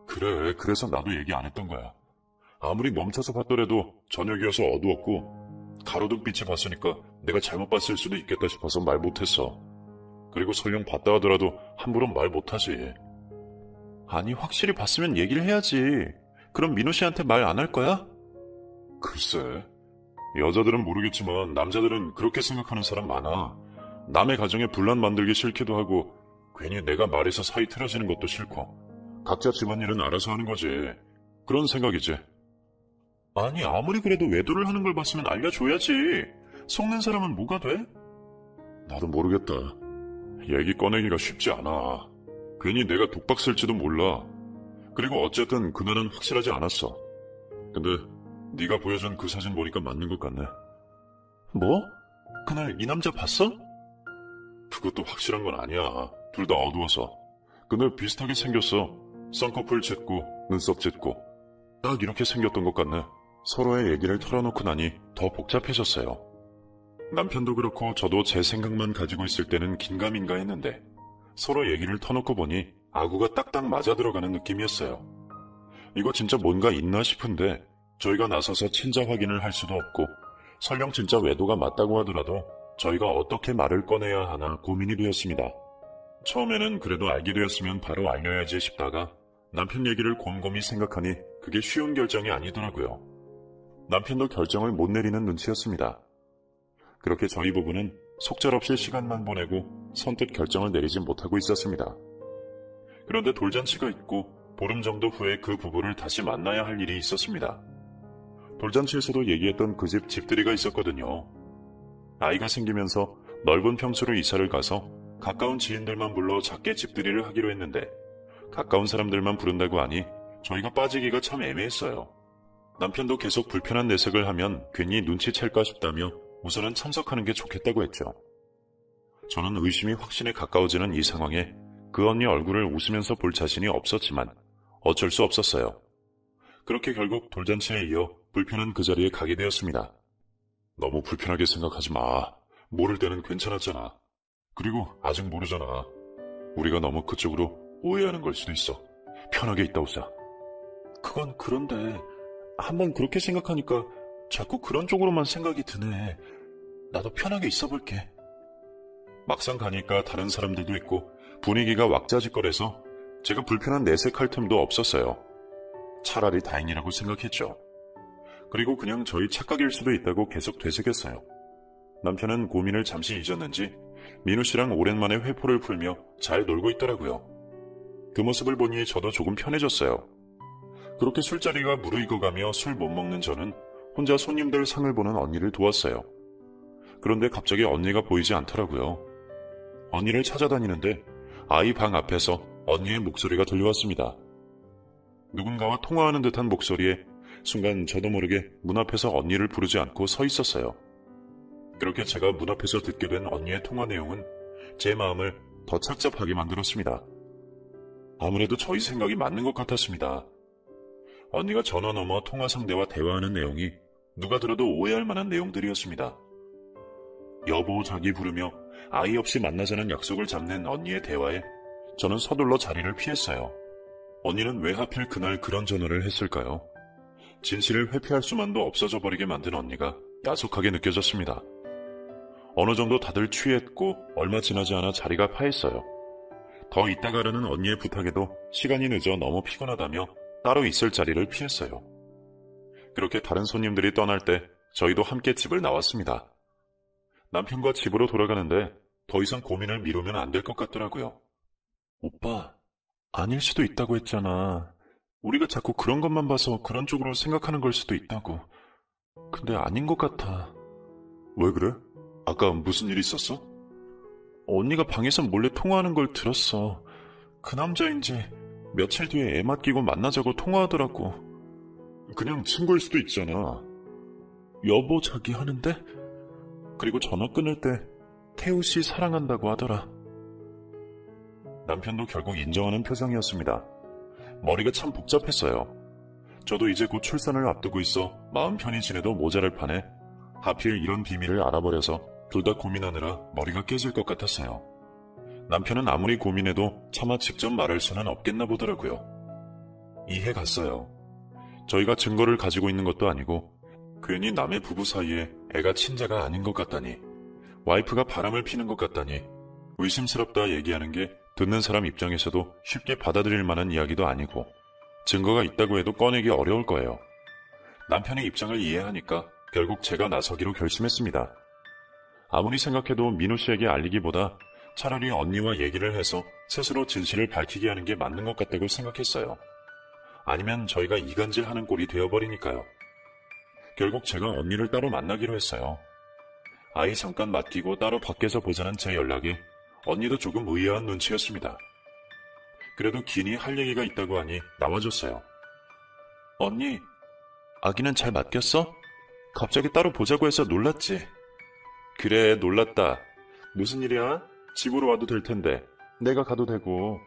그래, 그래서 나도 얘기 안 했던 거야. 아무리 멈춰서 봤더라도 저녁이어서 어두웠고 가로등 빛이 봤으니까 내가 잘못 봤을 수도 있겠다 싶어서 말 못했어. 그리고 설령 봤다 하더라도 함부로 말 못하지. 아니, 확실히 봤으면 얘기를 해야지. 그럼 민호 씨한테 말 안 할 거야? 글쎄, 여자들은 모르겠지만 남자들은 그렇게 생각하는 사람 많아. 남의 가정에 분란 만들기 싫기도 하고 괜히 내가 말해서 사이 틀어지는 것도 싫고 각자 집안일은 알아서 하는 거지. 그런 생각이지. 아니, 아무리 그래도 외도를 하는 걸 봤으면 알려줘야지. 속는 사람은 뭐가 돼? 나도 모르겠다. 얘기 꺼내기가 쉽지 않아. 괜히 내가 독박 쓸지도 몰라. 그리고 어쨌든 그날은 확실하지 않았어. 근데 네가 보여준 그 사진 보니까 맞는 것 같네. 뭐? 그날 이 남자 봤어? 그것도 확실한 건 아니야. 둘 다 어두워서. 근데 비슷하게 생겼어. 쌍꺼풀 짙고 눈썹 짙고 딱 이렇게 생겼던 것 같네. 서로의 얘기를 털어놓고 나니 더 복잡해졌어요. 남편도 그렇고 저도 제 생각만 가지고 있을 때는 긴가민가 했는데 서로 얘기를 터놓고 보니 아구가 딱딱 맞아들어가는 느낌이었어요. 이거 진짜 뭔가 있나 싶은데 저희가 나서서 친자 확인을 할 수도 없고 설령 진짜 외도가 맞다고 하더라도 저희가 어떻게 말을 꺼내야 하나 고민이 되었습니다. 처음에는 그래도 알게 되었으면 바로 알려야지 싶다가 남편 얘기를 곰곰이 생각하니 그게 쉬운 결정이 아니더라고요. 남편도 결정을 못 내리는 눈치였습니다. 그렇게 저희 부부는 속절없이 시간만 보내고 선뜻 결정을 내리지 못하고 있었습니다. 그런데 돌잔치가 있고 보름 정도 후에 그 부부를 다시 만나야 할 일이 있었습니다. 돌잔치에서도 얘기했던 그 집 집들이가 있었거든요. 아이가 생기면서 넓은 평수로 이사를 가서 가까운 지인들만 불러 작게 집들이를 하기로 했는데 가까운 사람들만 부른다고 하니 저희가 빠지기가 참 애매했어요. 남편도 계속 불편한 내색을 하면 괜히 눈치챌까 싶다며 우선은 참석하는 게 좋겠다고 했죠. 저는 의심이 확신에 가까워지는 이 상황에 그 언니 얼굴을 웃으면서 볼 자신이 없었지만 어쩔 수 없었어요. 그렇게 결국 돌잔치에 이어 불편한 그 자리에 가게 되었습니다. 너무 불편하게 생각하지 마. 모를 때는 괜찮았잖아. 그리고 아직 모르잖아. 우리가 너무 그쪽으로 오해하는 걸 수도 있어. 편하게 있다 오자. 그건 그런데 한번 그렇게 생각하니까 자꾸 그런 쪽으로만 생각이 드네. 나도 편하게 있어볼게. 막상 가니까 다른 사람들도 있고 분위기가 왁자지껄해서 제가 불편한 내색할 틈도 없었어요. 차라리 다행이라고 생각했죠. 그리고 그냥 저희 착각일 수도 있다고 계속 되새겼어요. 남편은 고민을 잠시 잊었는지 민우 씨랑 오랜만에 회포를 풀며 잘 놀고 있더라고요. 그 모습을 보니 저도 조금 편해졌어요. 그렇게 술자리가 무르익어가며 술 못 먹는 저는 혼자 손님들 상을 보는 언니를 도왔어요. 그런데 갑자기 언니가 보이지 않더라고요. 언니를 찾아다니는데 아이 방 앞에서 언니의 목소리가 들려왔습니다. 누군가와 통화하는 듯한 목소리에 순간 저도 모르게 문 앞에서 언니를 부르지 않고 서 있었어요. 그렇게 제가 문 앞에서 듣게 된 언니의 통화 내용은 제 마음을 더 착잡하게 만들었습니다. 아무래도 저희 생각이 맞는 것 같았습니다. 언니가 전화 넘어 통화 상대와 대화하는 내용이 누가 들어도 오해할 만한 내용들이었습니다. 여보 자기 부르며 아이 없이 만나자는 약속을 잡는 언니의 대화에 저는 서둘러 자리를 피했어요. 언니는 왜 하필 그날 그런 전화를 했을까요? 진실을 회피할 수만도 없어져 버리게 만든 언니가 야속하게 느껴졌습니다. 어느 정도 다들 취했고 얼마 지나지 않아 자리가 파했어요. 더 있다 가려는 언니의 부탁에도 시간이 늦어 너무 피곤하다며 따로 있을 자리를 피했어요. 그렇게 다른 손님들이 떠날 때 저희도 함께 집을 나왔습니다. 남편과 집으로 돌아가는데 더 이상 고민을 미루면 안 될 것 같더라고요. 오빠, 아닐 수도 있다고 했잖아. 우리가 자꾸 그런 것만 봐서 그런 쪽으로 생각하는 걸 수도 있다고. 근데 아닌 것 같아. 왜 그래? 아까 무슨 일 있었어? 언니가 방에서 몰래 통화하는 걸 들었어. 그 남자인지 며칠 뒤에 애 맡기고 만나자고 통화하더라고. 그냥 친구일 수도 있잖아. 여보 자기 하는데? 그리고 전화 끊을 때 태우 씨 사랑한다고 하더라. 남편도 결국 인정하는 표정이었습니다. 머리가 참 복잡했어요. 저도 이제 곧 출산을 앞두고 있어 마음 편히 지내도 모자랄 판에 하필 이런 비밀을 알아버려서 둘 다 고민하느라 머리가 깨질 것 같았어요. 남편은 아무리 고민해도 차마 직접 말할 수는 없겠나 보더라고요. 이해 갔어요. 저희가 증거를 가지고 있는 것도 아니고 괜히 남의 부부 사이에 애가 친자가 아닌 것 같다니, 와이프가 바람을 피는 것 같다니 의심스럽다 얘기하는 게 듣는 사람 입장에서도 쉽게 받아들일 만한 이야기도 아니고 증거가 있다고 해도 꺼내기 어려울 거예요. 남편의 입장을 이해하니까 결국 제가 나서기로 결심했습니다. 아무리 생각해도 민우 씨에게 알리기보다 차라리 언니와 얘기를 해서 스스로 진실을 밝히게 하는 게 맞는 것 같다고 생각했어요. 아니면 저희가 이간질하는 꼴이 되어버리니까요. 결국 제가 언니를 따로 만나기로 했어요. 아이 잠깐 맡기고 따로 밖에서 보자는 제 연락에 언니도 조금 의아한 눈치였습니다. 그래도 기니 할 얘기가 있다고 하니 나와줬어요. 언니, 아기는 잘 맡겼어? 갑자기 따로 보자고 해서 놀랐지? 그래, 놀랐다. 무슨 일이야? 집으로 와도 될 텐데. 내가 가도 되고.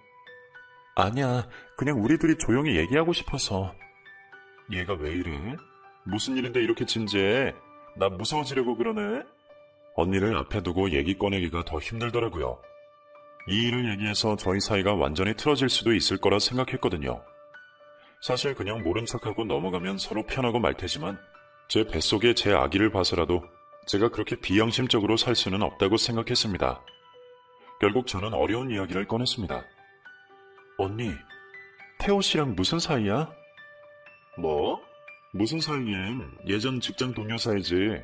아니야, 그냥 우리 둘이 조용히 얘기하고 싶어서. 얘가 왜 이래? 무슨 일인데 이렇게 진지해? 나 무서워지려고 그러네? 언니를 앞에 두고 얘기 꺼내기가 더 힘들더라고요. 이 일을 얘기해서 저희 사이가 완전히 틀어질 수도 있을 거라 생각했거든요. 사실 그냥 모른 척하고 넘어가면 서로 편하고 말 테지만 제 뱃속에 제 아기를 봐서라도 제가 그렇게 비양심적으로 살 수는 없다고 생각했습니다. 결국 저는 어려운 이야기를 꺼냈습니다. 언니, 태호 씨랑 무슨 사이야? 뭐? 무슨 사이엔 예전 직장 동료 사이지.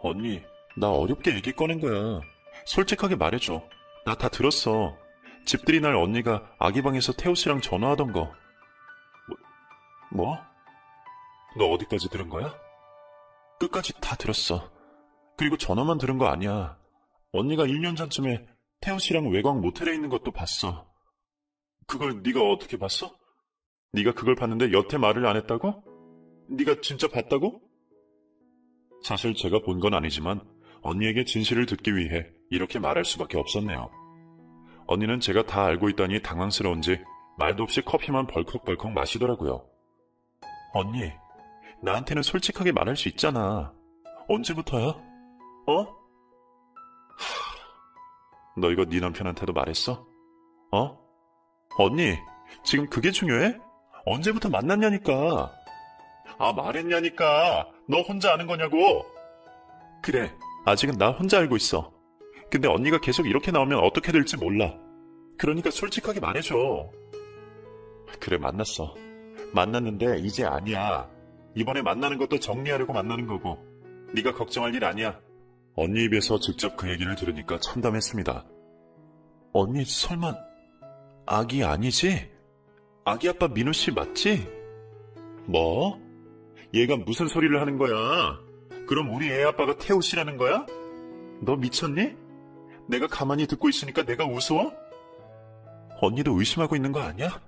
언니, 나 어렵게 얘기 꺼낸 거야. 솔직하게 말해줘. 나 다 들었어. 집들이 날 언니가 아기 방에서 태호 씨랑 전화하던 거. 뭐? 너 어디까지 들은 거야? 끝까지 다 들었어. 그리고 전화만 들은 거 아니야. 언니가 1년 전쯤에 태호 씨랑 외곽 모텔에 있는 것도 봤어. 그걸 네가 어떻게 봤어? 네가 그걸 봤는데 여태 말을 안 했다고? 네가 진짜 봤다고? 사실 제가 본 건 아니지만 언니에게 진실을 듣기 위해 이렇게 말할 수밖에 없었네요. 언니는 제가 다 알고 있다니 당황스러운지 말도 없이 커피만 벌컥벌컥 마시더라고요. 언니, 나한테는 솔직하게 말할 수 있잖아. 언제부터야? 어? 너 이거 네 남편한테도 말했어? 어? 언니, 지금 그게 중요해? 언제부터 만났냐니까. 아, 말했냐니까. 너 혼자 아는 거냐고. 그래, 아직은 나 혼자 알고 있어. 근데 언니가 계속 이렇게 나오면 어떻게 될지 몰라. 그러니까 솔직하게 말해줘. 그래, 만났어. 만났는데 이제 아니야. 이번에 만나는 것도 정리하려고 만나는 거고. 네가 걱정할 일 아니야. 언니 입에서 직접 그 얘기를 들으니까 참담했습니다. 언니 설마 아기 아니지? 아기 아빠 민우 씨 맞지? 뭐? 얘가 무슨 소리를 하는 거야? 그럼 우리 애 아빠가 태호 씨라는 거야? 너 미쳤니? 내가 가만히 듣고 있으니까 내가 우스워? 언니도 의심하고 있는 거 아니야?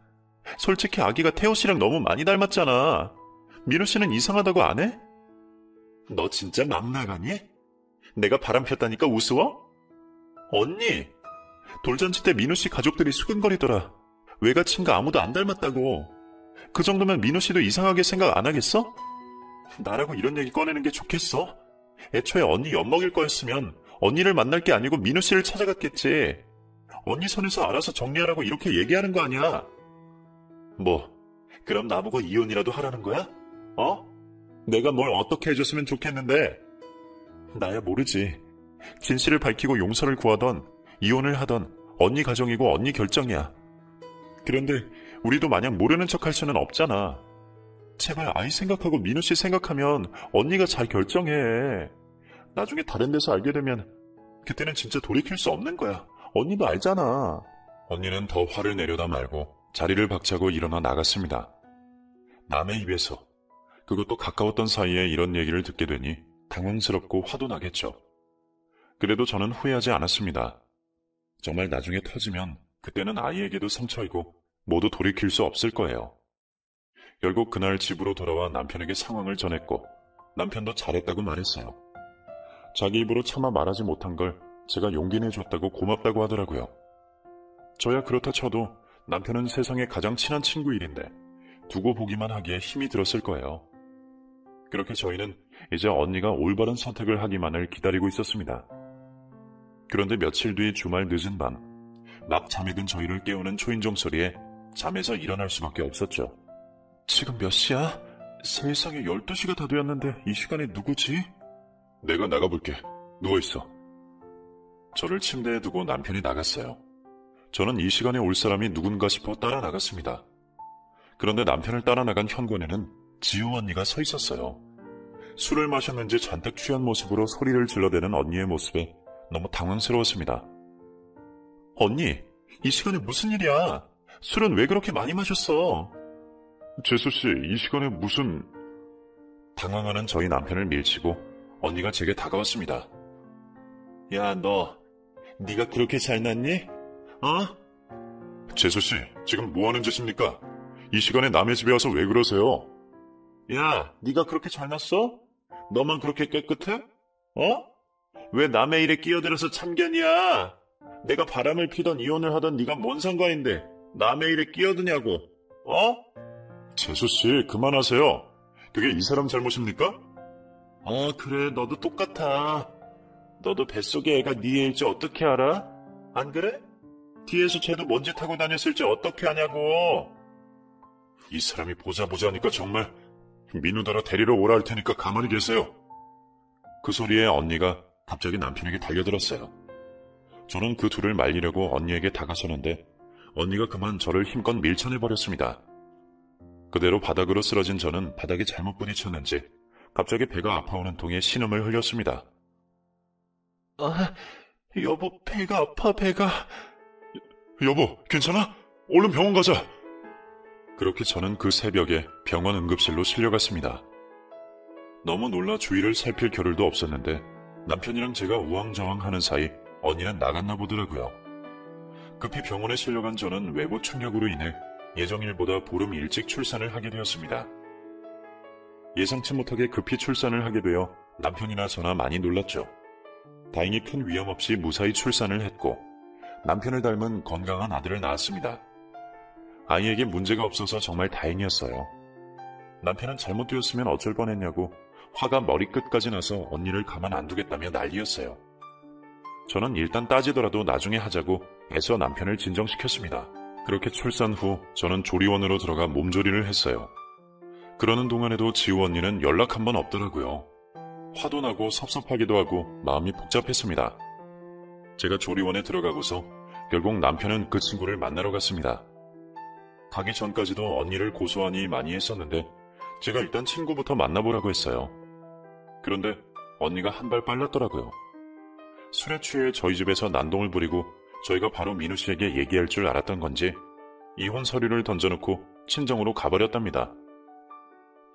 솔직히 아기가 태호 씨랑 너무 많이 닮았잖아. 민우 씨는 이상하다고 안 해? 너 진짜 맘 나가니? 내가 바람 폈다니까 우스워? 언니! 돌잔치 때 민우 씨 가족들이 수근거리더라. 외가친가 아무도 안 닮았다고. 그 정도면 민우 씨도 이상하게 생각 안 하겠어? 나라고 이런 얘기 꺼내는 게 좋겠어? 애초에 언니 엿먹일 거였으면 언니를 만날 게 아니고 민우 씨를 찾아갔겠지. 언니 선에서 알아서 정리하라고 이렇게 얘기하는 거 아니야. 뭐, 그럼 나보고 이혼이라도 하라는 거야? 어? 내가 뭘 어떻게 해줬으면 좋겠는데. 나야 모르지. 진실을 밝히고 용서를 구하던 이혼을 하던 언니 가정이고 언니 결정이야. 그런데 우리도 마냥 모르는 척 할 수는 없잖아. 제발 아이 생각하고 민우 씨 생각하면 언니가 잘 결정해. 나중에 다른 데서 알게 되면 그때는 진짜 돌이킬 수 없는 거야. 언니도 알잖아. 언니는 더 화를 내려다 말고 자리를 박차고 일어나 나갔습니다. 남의 입에서, 그것도 가까웠던 사이에 이런 얘기를 듣게 되니 당황스럽고 화도 나겠죠. 그래도 저는 후회하지 않았습니다. 정말 나중에 터지면 그때는 아이에게도 상처이고 모두 돌이킬 수 없을 거예요. 결국 그날 집으로 돌아와 남편에게 상황을 전했고 남편도 잘했다고 말했어요. 자기 입으로 차마 말하지 못한 걸 제가 용기 내줬다고 고맙다고 하더라고요. 저야 그렇다 쳐도 남편은 세상에 가장 친한 친구 일인데 두고 보기만 하기에 힘이 들었을 거예요. 그렇게 저희는 이제 언니가 올바른 선택을 하기만을 기다리고 있었습니다. 그런데 며칠 뒤 주말 늦은 밤, 막 잠에 든 저희를 깨우는 초인종 소리에 잠에서 일어날 수밖에 없었죠. 지금 몇 시야? 세상에 12시가 다 되었는데 이 시간에 누구지? 내가 나가볼게. 누워있어. 저를 침대에 두고 남편이 나갔어요. 저는 이 시간에 올 사람이 누군가 싶어 따라 나갔습니다. 그런데 남편을 따라 나간 현관에는 지우 언니가 서 있었어요. 술을 마셨는지 잔뜩 취한 모습으로 소리를 질러대는 언니의 모습에 너무 당황스러웠습니다. 언니, 이 시간에 무슨 일이야? 술은 왜 그렇게 많이 마셨어? 재수씨, 이 시간에 무슨... 당황하는 저희 남편을 밀치고 언니가 제게 다가왔습니다. 야, 네가 그렇게 잘났니? 어? 재수씨, 지금 뭐하는 짓입니까? 이 시간에 남의 집에 와서 왜 그러세요? 야, 네가 그렇게 잘났어? 너만 그렇게 깨끗해? 어? 왜 남의 일에 끼어들어서 참견이야? 내가 바람을 피던 이혼을 하던 네가 뭔 상관인데 남의 일에 끼어드냐고, 어? 재수씨, 그만하세요. 그게 이 사람 잘못입니까? 그래, 너도 똑같아. 너도 뱃속에 애가 네 애일지 어떻게 알아? 안 그래? 뒤에서 쟤도 뭔 짓 하고 다녔을지 어떻게 아냐고. 이 사람이 보자 하니까 정말. 민우더러 데리러 오라 할 테니까 가만히 계세요. 그 소리에 언니가 갑자기 남편에게 달려들었어요. 저는 그 둘을 말리려고 언니에게 다가서는데 언니가 그만 저를 힘껏 밀쳐내버렸습니다. 그대로 바닥으로 쓰러진 저는 바닥에 잘못 부딪혔는지 갑자기 배가 아파오는 통에 신음을 흘렸습니다. 여보, 배가 아파, 배가. 여보, 괜찮아? 얼른 병원 가자. 그렇게 저는 그 새벽에 병원 응급실로 실려갔습니다. 너무 놀라 주위를 살필 겨를도 없었는데 남편이랑 제가 우왕좌왕하는 사이 언니는 나갔나 보더라고요. 급히 병원에 실려간 저는 외부 충격으로 인해 예정일보다 보름 일찍 출산을 하게 되었습니다. 예상치 못하게 급히 출산을 하게 되어 남편이나 저나 많이 놀랐죠. 다행히 큰 위험 없이 무사히 출산을 했고 남편을 닮은 건강한 아들을 낳았습니다. 아이에게 문제가 없어서 정말 다행이었어요. 남편은 잘못되었으면 어쩔 뻔했냐고 화가 머리끝까지 나서 언니를 가만 안 두겠다며 난리였어요. 저는 일단 따지더라도 나중에 하자고 애써 남편을 진정시켰습니다. 그렇게 출산 후 저는 조리원으로 들어가 몸조리를 했어요. 그러는 동안에도 지우 언니는 연락 한 번 없더라고요. 화도 나고 섭섭하기도 하고 마음이 복잡했습니다. 제가 조리원에 들어가고서 결국 남편은 그 친구를 만나러 갔습니다. 가기 전까지도 언니를 고소하니 많이 했었는데 제가 일단 친구부터 만나보라고 했어요. 그런데 언니가 한 발 빨랐더라고요. 술에 취해 저희 집에서 난동을 부리고 저희가 바로 민우 씨에게 얘기할 줄 알았던 건지 이혼 서류를 던져놓고 친정으로 가버렸답니다.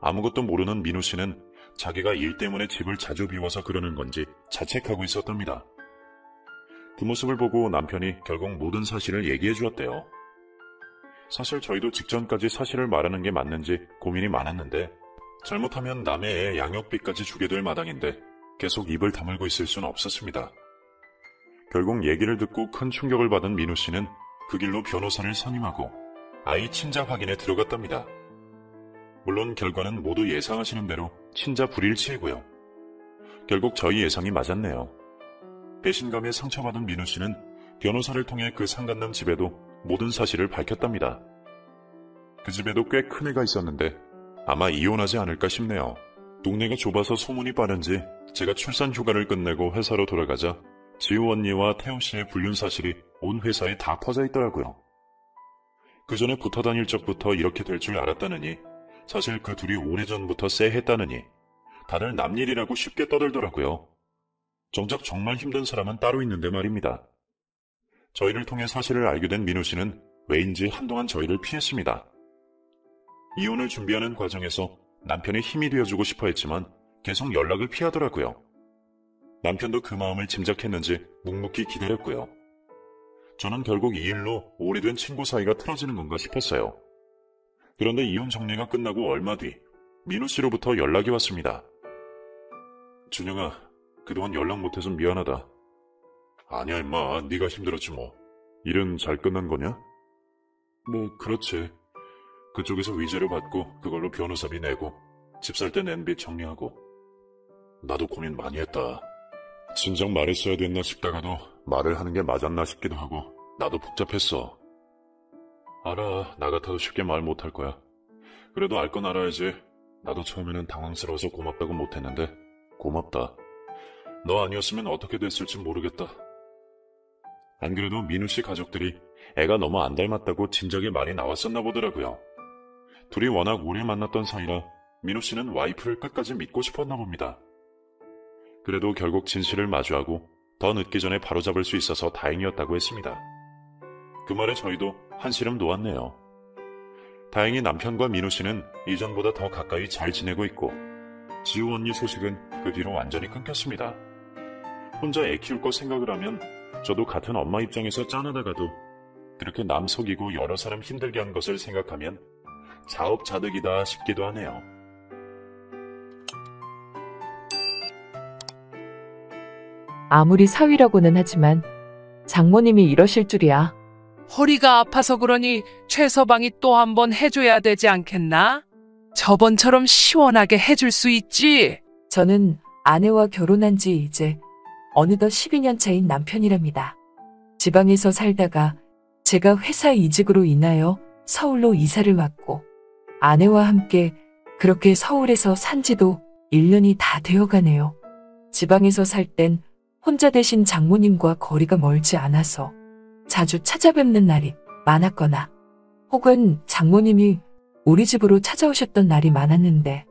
아무것도 모르는 민우 씨는 자기가 일 때문에 집을 자주 비워서 그러는 건지 자책하고 있었답니다. 그 모습을 보고 남편이 결국 모든 사실을 얘기해 주었대요. 사실 저희도 직전까지 사실을 말하는 게 맞는지 고민이 많았는데 잘못하면 남의 애 양육비까지 주게 될 마당인데 계속 입을 다물고 있을 수는 없었습니다. 결국 얘기를 듣고 큰 충격을 받은 민우 씨는 그 길로 변호사를 선임하고 아이 친자 확인에 들어갔답니다. 물론 결과는 모두 예상하시는 대로 친자 불일치이고요. 결국 저희 예상이 맞았네요. 배신감에 상처받은 민우 씨는 변호사를 통해 그 상간남 집에도 모든 사실을 밝혔답니다. 그 집에도 꽤 큰 애가 있었는데 아마 이혼하지 않을까 싶네요. 동네가 좁아서 소문이 빠른지 제가 출산 휴가를 끝내고 회사로 돌아가자 지우 언니와 태우 씨의 불륜 사실이 온 회사에 다 퍼져 있더라고요. 그 전에 붙어 다닐 적부터 이렇게 될 줄 알았다느니 사실 그 둘이 오래전부터 쎄했다느니 다들 남일이라고 쉽게 떠들더라고요. 정작 정말 힘든 사람은 따로 있는데 말입니다. 저희를 통해 사실을 알게 된 민우 씨는 왜인지 한동안 저희를 피했습니다. 이혼을 준비하는 과정에서 남편이 힘이 되어주고 싶어 했지만 계속 연락을 피하더라고요. 남편도 그 마음을 짐작했는지 묵묵히 기다렸고요. 저는 결국 이 일로 오래된 친구 사이가 틀어지는 건가 싶었어요. 그런데 이혼 정리가 끝나고 얼마 뒤 민우 씨로부터 연락이 왔습니다. 준영아, 그동안 연락 못해서 미안하다. 아니야 임마, 네가 힘들었지 뭐. 일은 잘 끝난 거냐? 뭐, 그렇지. 그쪽에서 위자료 받고 그걸로 변호사비 내고 집 살 때 낸 빚 정리하고. 나도 고민 많이 했다. 진작 말했어야 됐나 싶다가도 말을 하는 게 맞았나 싶기도 하고 나도 복잡했어. 알아. 나 같아도 쉽게 말 못할 거야. 그래도 알 건 알아야지. 나도 처음에는 당황스러워서 고맙다고 못했는데 고맙다. 너 아니었으면 어떻게 됐을지 모르겠다. 안 그래도 민우 씨 가족들이 애가 너무 안 닮았다고 진작에 말이 나왔었나 보더라고요. 둘이 워낙 오래 만났던 사이라 민우 씨는 와이프를 끝까지 믿고 싶었나 봅니다. 그래도 결국 진실을 마주하고 더 늦기 전에 바로잡을 수 있어서 다행이었다고 했습니다. 그 말에 저희도 한시름 놓았네요. 다행히 남편과 민우 씨는 이전보다 더 가까이 잘 지내고 있고 지우 언니 소식은 그 뒤로 완전히 끊겼습니다. 혼자 애 키울 거 생각을 하면 저도 같은 엄마 입장에서 짠하다가도 그렇게 남 속이고 여러 사람 힘들게 한 것을 생각하면 자업자득이다 싶기도 하네요. 아무리 사위라고는 하지만 장모님이 이러실 줄이야. 허리가 아파서 그러니 최서방이 또 한 번 해줘야 되지 않겠나? 저번처럼 시원하게 해줄 수 있지. 저는 아내와 결혼한 지 이제 어느덧 12년 차인 남편이랍니다. 지방에서 살다가 제가 회사 이직으로 인하여 서울로 이사를 왔고 아내와 함께 그렇게 서울에서 산 지도 1년이 다 되어가네요. 지방에서 살 땐 혼자 되신 장모님과 거리가 멀지 않아서 자주 찾아뵙는 날이 많았거나 혹은 장모님이 우리 집으로 찾아오셨던 날이 많았는데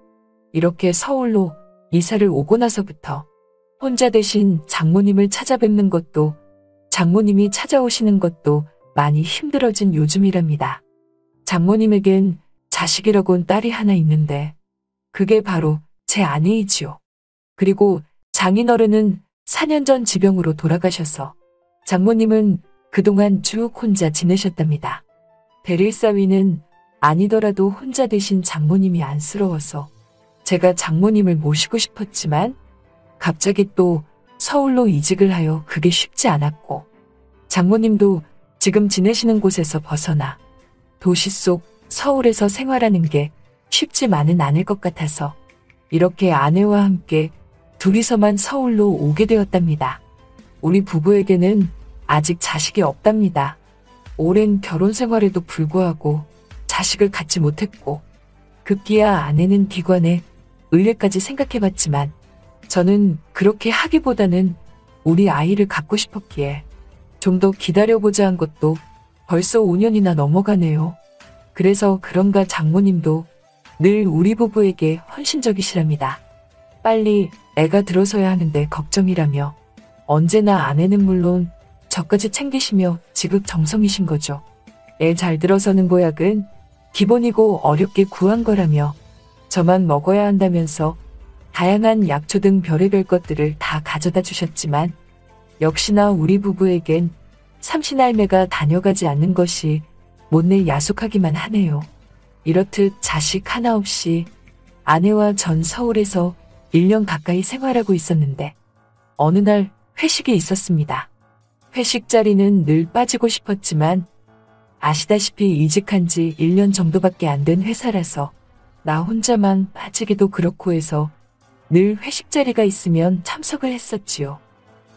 이렇게 서울로 이사를 오고 나서부터 혼자 되신 장모님을 찾아뵙는 것도 장모님이 찾아오시는 것도 많이 힘들어진 요즘이랍니다. 장모님에겐 자식이라곤 딸이 하나 있는데 그게 바로 제 아내이지요. 그리고 장인어른은 4년 전 지병으로 돌아가셔서 장모님은 그동안 쭉 혼자 지내셨답니다. 대릴사위는 아니더라도 혼자 되신 장모님이 안쓰러워서 제가 장모님을 모시고 싶었지만 갑자기 또 서울로 이직을 하여 그게 쉽지 않았고 장모님도 지금 지내시는 곳에서 벗어나 도시 속 서울에서 생활하는 게 쉽지만은 않을 것 같아서 이렇게 아내와 함께 둘이서만 서울로 오게 되었답니다. 우리 부부에게는 아직 자식이 없답니다. 오랜 결혼 생활에도 불구하고 자식을 갖지 못했고 급기야 아내는 기관에 의뢰까지 생각해봤지만 저는 그렇게 하기보다는 우리 아이를 갖고 싶었기에 좀 더 기다려보자 한 것도 벌써 5년이나 넘어가네요. 그래서 그런가 장모님도 늘 우리 부부에게 헌신적이시랍니다. 빨리 애가 들어서야 하는데 걱정이라며 언제나 아내는 물론 저까지 챙기시며 지극정성이신 거죠. 애 잘 들어서는 보약은 기본이고 어렵게 구한 거라며 저만 먹어야 한다면서 다양한 약초 등 별의별 것들을 다 가져다 주셨지만 역시나 우리 부부에겐 삼신할매가 다녀가지 않는 것이 못내 야속하기만 하네요. 이렇듯 자식 하나 없이 아내와 전 서울에서 1년 가까이 생활하고 있었는데 어느 날 회식이 있었습니다. 회식 자리는 늘 빠지고 싶었지만 아시다시피 이직한 지 1년 정도밖에 안 된 회사라서 나 혼자만 빠지기도 그렇고 해서 늘 회식 자리가 있으면 참석을 했었지요.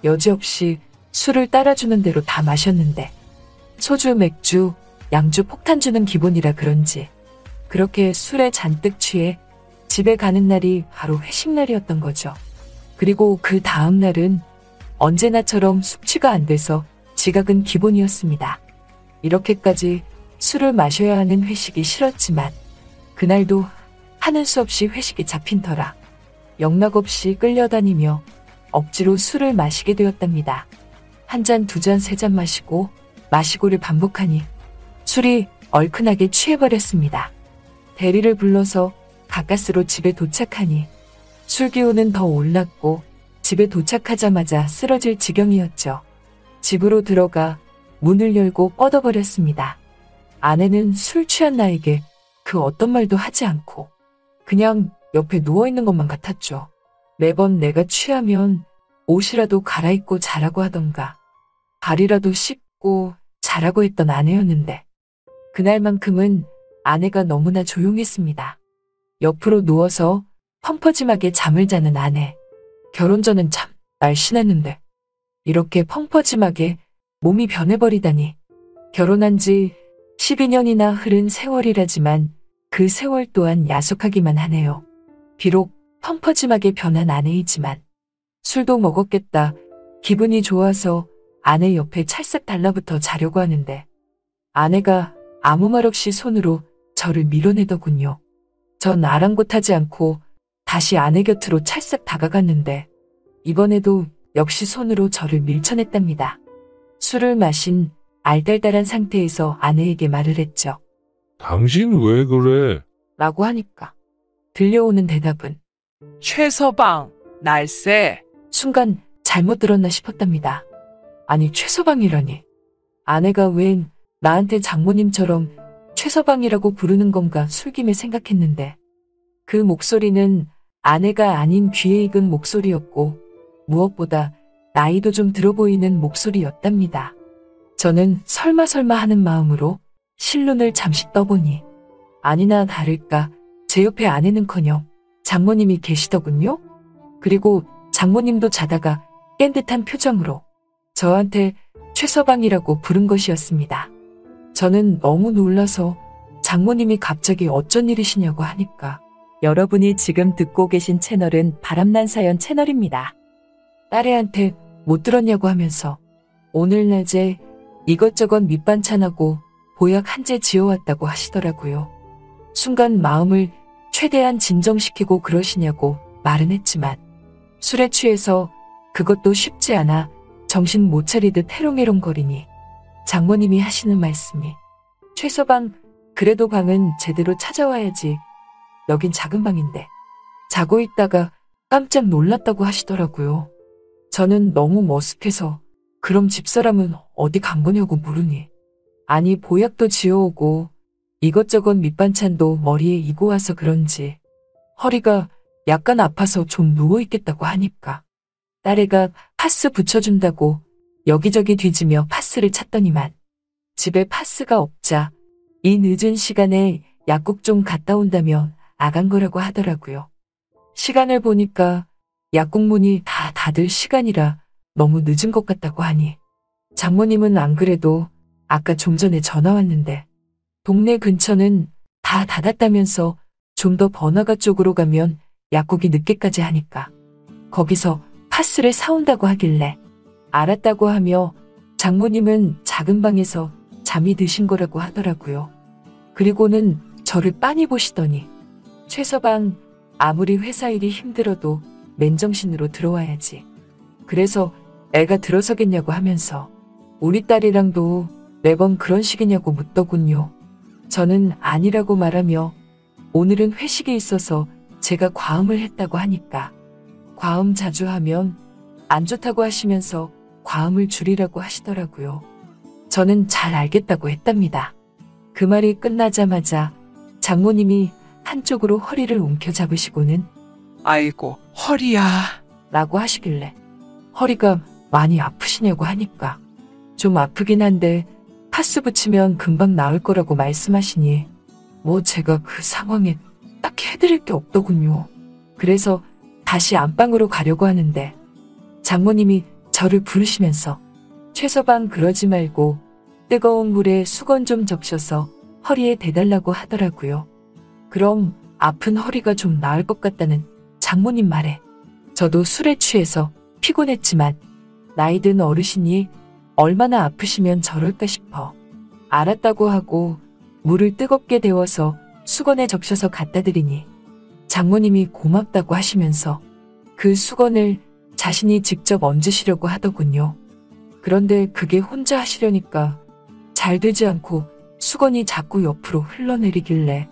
여지없이 술을 따라주는 대로 다 마셨는데 소주, 맥주, 양주, 폭탄주는 기본이라 그런지 그렇게 술에 잔뜩 취해 집에 가는 날이 바로 회식 날이었던 거죠. 그리고 그 다음 날은 언제나처럼 숙취가 안 돼서 지각은 기본이었습니다. 이렇게까지 술을 마셔야 하는 회식이 싫었지만 그날도 하는 수 없이 회식이 잡힌 터라 영락없이 끌려다니며 억지로 술을 마시게 되었답니다. 한 잔, 두 잔, 세 잔 마시고를 반복하니 술이 얼큰하게 취해버렸습니다. 대리를 불러서 가까스로 집에 도착하니 술 기운은 더 올랐고 집에 도착하자마자 쓰러질 지경이었죠. 집으로 들어가 문을 열고 뻗어버렸습니다. 아내는 술 취한 나에게 그 어떤 말도 하지 않고 그냥 옆에 누워있는 것만 같았죠. 매번 내가 취하면 옷이라도 갈아입고 자라고 하던가 발이라도 씻고 자라고 했던 아내였는데 그날만큼은 아내가 너무나 조용했습니다. 옆으로 누워서 펑퍼짐하게 잠을 자는 아내. 결혼 전엔 참 날씬했는데 이렇게 펑퍼짐하게 몸이 변해버리다니. 결혼한 지 12년이나 흐른 세월이라지만 그 세월 또한 야속하기만 하네요. 비록 펑퍼짐하게 변한 아내이지만 술도 먹었겠다. 기분이 좋아서 아내 옆에 찰싹 달라붙어 자려고 하는데 아내가 아무 말 없이 손으로 저를 밀어내더군요. 전 아랑곳하지 않고 다시 아내 곁으로 찰싹 다가갔는데 이번에도 역시 손으로 저를 밀쳐냈답니다. 술을 마신 알달달한 상태에서 아내에게 말을 했죠. 당신 왜 그래? 라고 하니까 들려오는 대답은 최서방, 날쌔. 순간 잘못 들었나 싶었답니다. 아니 최서방이라니. 아내가 웬 나한테 장모님처럼 최서방이라고 부르는 건가 술김에 생각했는데 그 목소리는 아내가 아닌 귀에 익은 목소리였고 무엇보다 나이도 좀 들어 보이는 목소리였답니다. 저는 설마 하는 마음으로 실눈을 잠시 떠보니 아니나 다를까 제 옆에 아내는커녕 장모님이 계시더군요. 그리고 장모님도 자다가 깬 듯한 표정으로 저한테 최서방이라고 부른 것이었습니다. 저는 너무 놀라서 장모님이 갑자기 어쩐 일이시냐고 하니까 여러분이 지금 듣고 계신 채널은 바람난 사연 채널입니다. 딸애한테 못 들었냐고 하면서 오늘 낮에 이것저것 밑반찬하고 보약 한 재 지어왔다고 하시더라고요. 순간 마음을 최대한 진정시키고 그러시냐고 말은 했지만 술에 취해서 그것도 쉽지 않아 정신 못 차리듯 해롱해롱거리니 장모님이 하시는 말씀이 최서방 그래도 방은 제대로 찾아와야지. 여긴 작은 방인데 자고 있다가 깜짝 놀랐다고 하시더라고요. 저는 너무 머쓱해서 그럼 집사람은 어디 간 거냐고 물으니 아니 보약도 지어오고 이것저것 밑반찬도 머리에 이고 와서 그런지 허리가 약간 아파서 좀 누워있겠다고 하니까 딸애가 파스 붙여준다고 여기저기 뒤지며 파스를 찾더니만 집에 파스가 없자 이 늦은 시간에 약국 좀 갔다 온다며 나간 거라고 하더라고요. 시간을 보니까 약국 문이 다 닫을 시간이라 너무 늦은 것 같다고 하니 장모님은 안 그래도 아까 좀 전에 전화 왔는데 동네 근처는 다 닫았다면서 좀 더 번화가 쪽으로 가면 약국이 늦게까지 하니까 거기서 파스를 사온다고 하길래 알았다고 하며 장모님은 작은 방에서 잠이 드신 거라고 하더라고요. 그리고는 저를 빤히 보시더니 최서방 아무리 회사 일이 힘들어도 맨정신으로 들어와야지. 그래서 애가 들어서겠냐고 하면서 우리 딸이랑도 매번 그런 식이냐고 묻더군요. 저는 아니라고 말하며 오늘은 회식이 있어서 제가 과음을 했다고 하니까 과음 자주 하면 안 좋다고 하시면서 과음을 줄이라고 하시더라고요. 저는 잘 알겠다고 했답니다. 그 말이 끝나자마자 장모님이 한쪽으로 허리를 움켜잡으시고는 아이고, 허리야. 라고 하시길래 허리가 많이 아프시냐고 하니까 좀 아프긴 한데 파스 붙이면 금방 나을 거라고 말씀하시니 뭐 제가 그 상황에 딱히 해드릴 게 없더군요. 그래서 다시 안방으로 가려고 하는데 장모님이 저를 부르시면서 최서방 그러지 말고 뜨거운 물에 수건 좀 적셔서 허리에 대달라고 하더라고요. 그럼 아픈 허리가 좀 나을 것 같다는 장모님 말에 저도 술에 취해서 피곤했지만 나이 든 어르신이 얼마나 아프시면 저럴까 싶어 알았다고 하고 물을 뜨겁게 데워서 수건에 적셔서 갖다 드리니 장모님이 고맙다고 하시면서 그 수건을 자신이 직접 얹으시려고 하더군요. 그런데 그게 혼자 하시려니까 잘 되지 않고 수건이 자꾸 옆으로 흘러내리길래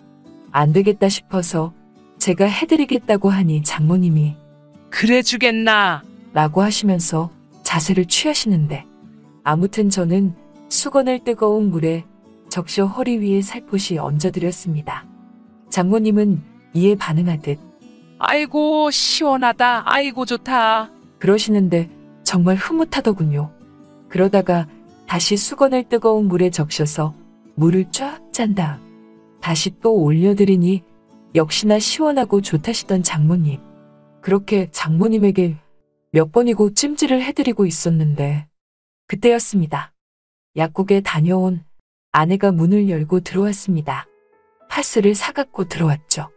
안 되겠다 싶어서 제가 해드리겠다고 하니 장모님이 그래 주겠나? 라고 하시면서 자세를 취하시는데 아무튼 저는 수건을 뜨거운 물에 적셔 허리 위에 살포시 얹어드렸습니다. 장모님은 이에 반응하듯 아이고, 시원하다. 아이고, 좋다. 그러시는데 정말 흐뭇하더군요. 그러다가 다시 수건을 뜨거운 물에 적셔서 물을 쫙 짠 다음 다시 또 올려드리니 역시나 시원하고 좋다시던 장모님. 그렇게 장모님에게 몇 번이고 찜질을 해드리고 있었는데 그때였습니다. 약국에 다녀온 아내가 문을 열고 들어왔습니다. 파스를 사갖고 들어왔죠.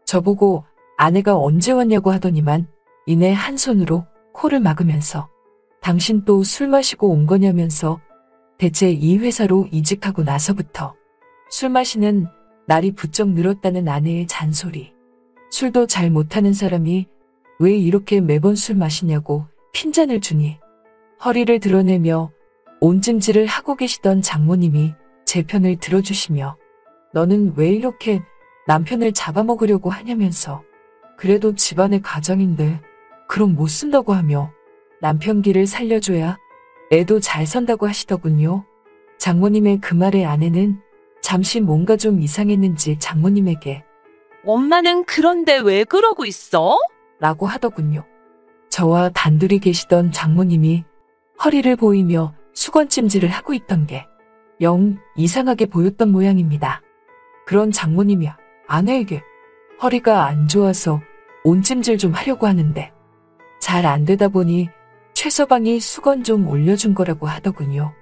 저보고 아내가 언제 왔냐고 하더니만 이내 한 손으로 코를 막으면서 당신 또 술 마시고 온 거냐면서 대체 이 회사로 이직하고 나서부터 술 마시는 날이 부쩍 늘었다는 아내의 잔소리. 술도 잘 못하는 사람이 왜 이렇게 매번 술 마시냐고 핀잔을 주니 허리를 드러내며 온찜질을 하고 계시던 장모님이 제 편을 들어주시며 너는 왜 이렇게 남편을 잡아먹으려고 하냐면서 그래도 집안의 가장인데 그럼 못 쓴다고 하며 남편 길을 살려줘야 애도 잘 선다고 하시더군요. 장모님의 그 말에 아내는 잠시 뭔가 좀 이상했는지 장모님에게 엄마는 그런데 왜 그러고 있어? 라고 하더군요. 저와 단둘이 계시던 장모님이 허리를 보이며 수건찜질을 하고 있던 게 영 이상하게 보였던 모양입니다. 그런 장모님이 아내에게 허리가 안 좋아서 온찜질 좀 하려고 하는데 잘 안 되다 보니 최서방이 수건 좀 올려준 거라고 하더군요.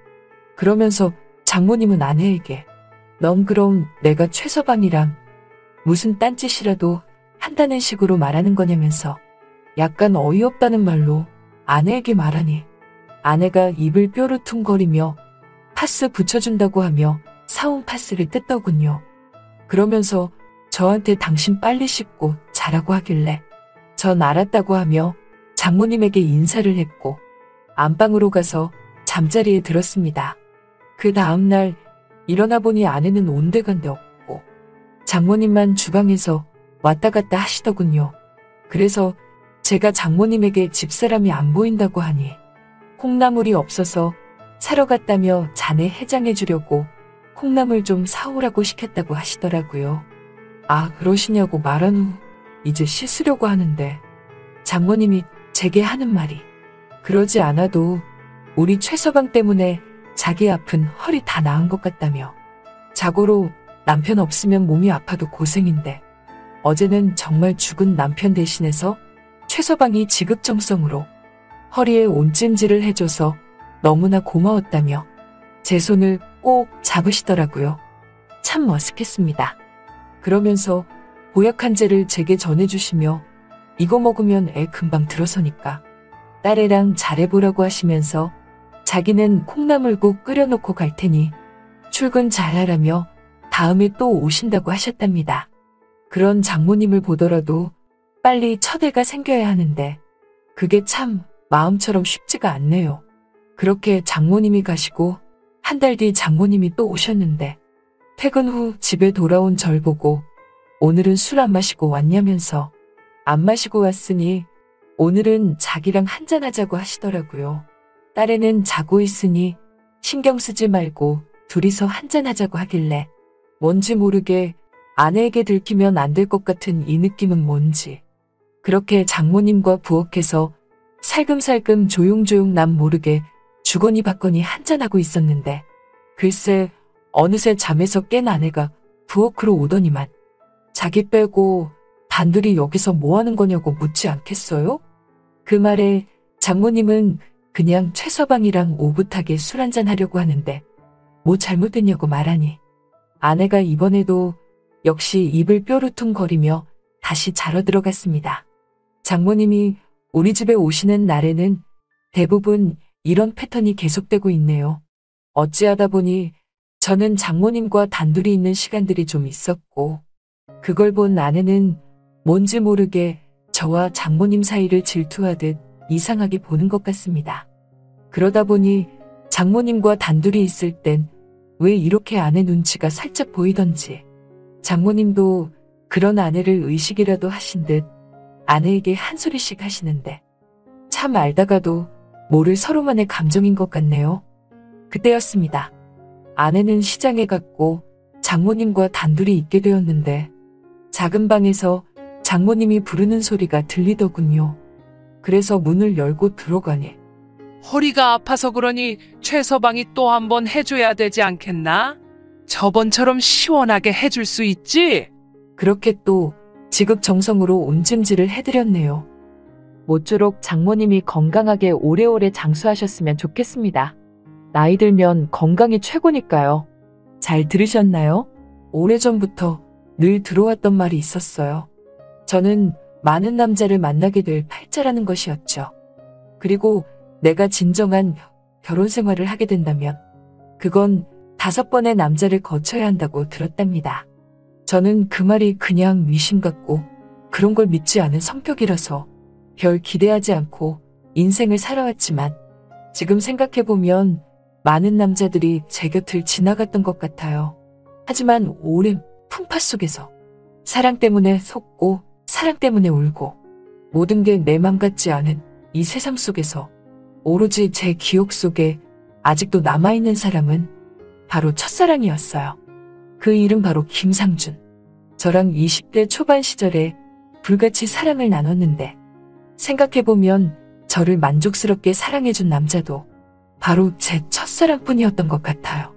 그러면서 장모님은 아내에게 넌 그럼 내가 최서방이랑 무슨 딴짓이라도 한다는 식으로 말하는 거냐면서 약간 어이없다는 말로 아내에게 말하니 아내가 입을 뾰루퉁거리며 파스 붙여준다고 하며 사온 파스를 뜯더군요. 그러면서 저한테 당신 빨리 씻고 자라고 하길래 전 알았다고 하며 장모님에게 인사를 했고 안방으로 가서 잠자리에 들었습니다. 그 다음날 일어나 보니 아내는 온데간데 없고 장모님만 주방에서 왔다 갔다 하시더군요. 그래서 제가 장모님에게 집사람이 안 보인다고 하니 콩나물이 없어서 사러 갔다며 자네 해장해 주려고 콩나물 좀 사오라고 시켰다고 하시더라고요. 아, 그러시냐고 말한 후 이제 씻으려고 하는데 장모님이 제게 하는 말이 그러지 않아도 우리 최서방 때문에 자기 아픈 허리 다 나은 것 같다며 자고로 남편 없으면 몸이 아파도 고생인데 어제는 정말 죽은 남편 대신해서 최서방이 지극정성으로 허리에 온찜질을 해줘서 너무나 고마웠다며 제 손을 꼭 잡으시더라고요. 참 머쓱했습니다. 그러면서 보약 한 재를 제게 전해주시며 이거 먹으면 애 금방 들어서니까 딸애랑 잘해보라고 하시면서 자기는 콩나물국 끓여놓고 갈 테니 출근 잘하라며 다음에 또 오신다고 하셨답니다. 그런 장모님을 보더라도 빨리 첫애가 생겨야 하는데 그게 참 마음처럼 쉽지가 않네요. 그렇게 장모님이 가시고 한 달 뒤 장모님이 또 오셨는데 퇴근 후 집에 돌아온 절 보고 오늘은 술 안 마시고 왔냐면서 안 마시고 왔으니 오늘은 자기랑 한잔하자고 하시더라고요. 딸애는 자고 있으니 신경 쓰지 말고 둘이서 한잔하자고 하길래 뭔지 모르게 아내에게 들키면 안 될 것 같은 이 느낌은 뭔지 그렇게 장모님과 부엌에서 살금살금 조용조용 남 모르게 주거니 받거니 한잔하고 있었는데 글쎄 어느새 잠에서 깬 아내가 부엌으로 오더니만 자기 빼고 단둘이 여기서 뭐 하는 거냐고 묻지 않겠어요? 그 말에 장모님은 그냥 최서방이랑 오붓하게 술 한잔 하려고 하는데 뭐 잘못됐냐고 말하니 아내가 이번에도 역시 입을 뾰루퉁거리며 다시 자러 들어갔습니다. 장모님이 우리 집에 오시는 날에는 대부분 이런 패턴이 계속되고 있네요. 어찌하다 보니 저는 장모님과 단둘이 있는 시간들이 좀 있었고 그걸 본 아내는 뭔지 모르게 저와 장모님 사이를 질투하듯 이상하게 보는 것 같습니다. 그러다 보니 장모님과 단둘이 있을 땐 왜 이렇게 아내 눈치가 살짝 보이던지 장모님도 그런 아내를 의식이라도 하신 듯 아내에게 한 소리씩 하시는데 참 알다가도 모를 서로만의 감정인 것 같네요. 그때였습니다. 아내는 시장에 갔고 장모님과 단둘이 있게 되었는데 작은 방에서 장모님이 부르는 소리가 들리더군요. 그래서 문을 열고 들어가니 허리가 아파서 그러니 최서방이 또 한번 해줘야 되지 않겠나? 저번처럼 시원하게 해줄 수 있지? 그렇게 또 지극정성으로 온찜질을 해드렸네요. 모쪼록 장모님이 건강하게 오래오래 장수하셨으면 좋겠습니다. 나이 들면 건강이 최고니까요. 잘 들으셨나요? 오래전부터 늘 들어왔던 말이 있었어요. 저는 많은 남자를 만나게 될 팔자라는 것이었죠. 그리고 내가 진정한 결혼 생활을 하게 된다면 그건 5번의 남자를 거쳐야 한다고 들었답니다. 저는 그 말이 그냥 미신 같고 그런 걸 믿지 않은 성격이라서 별 기대하지 않고 인생을 살아왔지만 지금 생각해보면 많은 남자들이 제 곁을 지나갔던 것 같아요. 하지만 오랜 풍파 속에서 사랑 때문에 속고 사랑 때문에 울고 모든 게 내 맘 같지 않은 이 세상 속에서 오로지 제 기억 속에 아직도 남아있는 사람은 바로 첫사랑이었어요. 그 이름 바로 김상준. 저랑 20대 초반 시절에 불같이 사랑을 나눴는데 생각해보면 저를 만족스럽게 사랑해준 남자도 바로 제 첫사랑뿐이었던 것 같아요.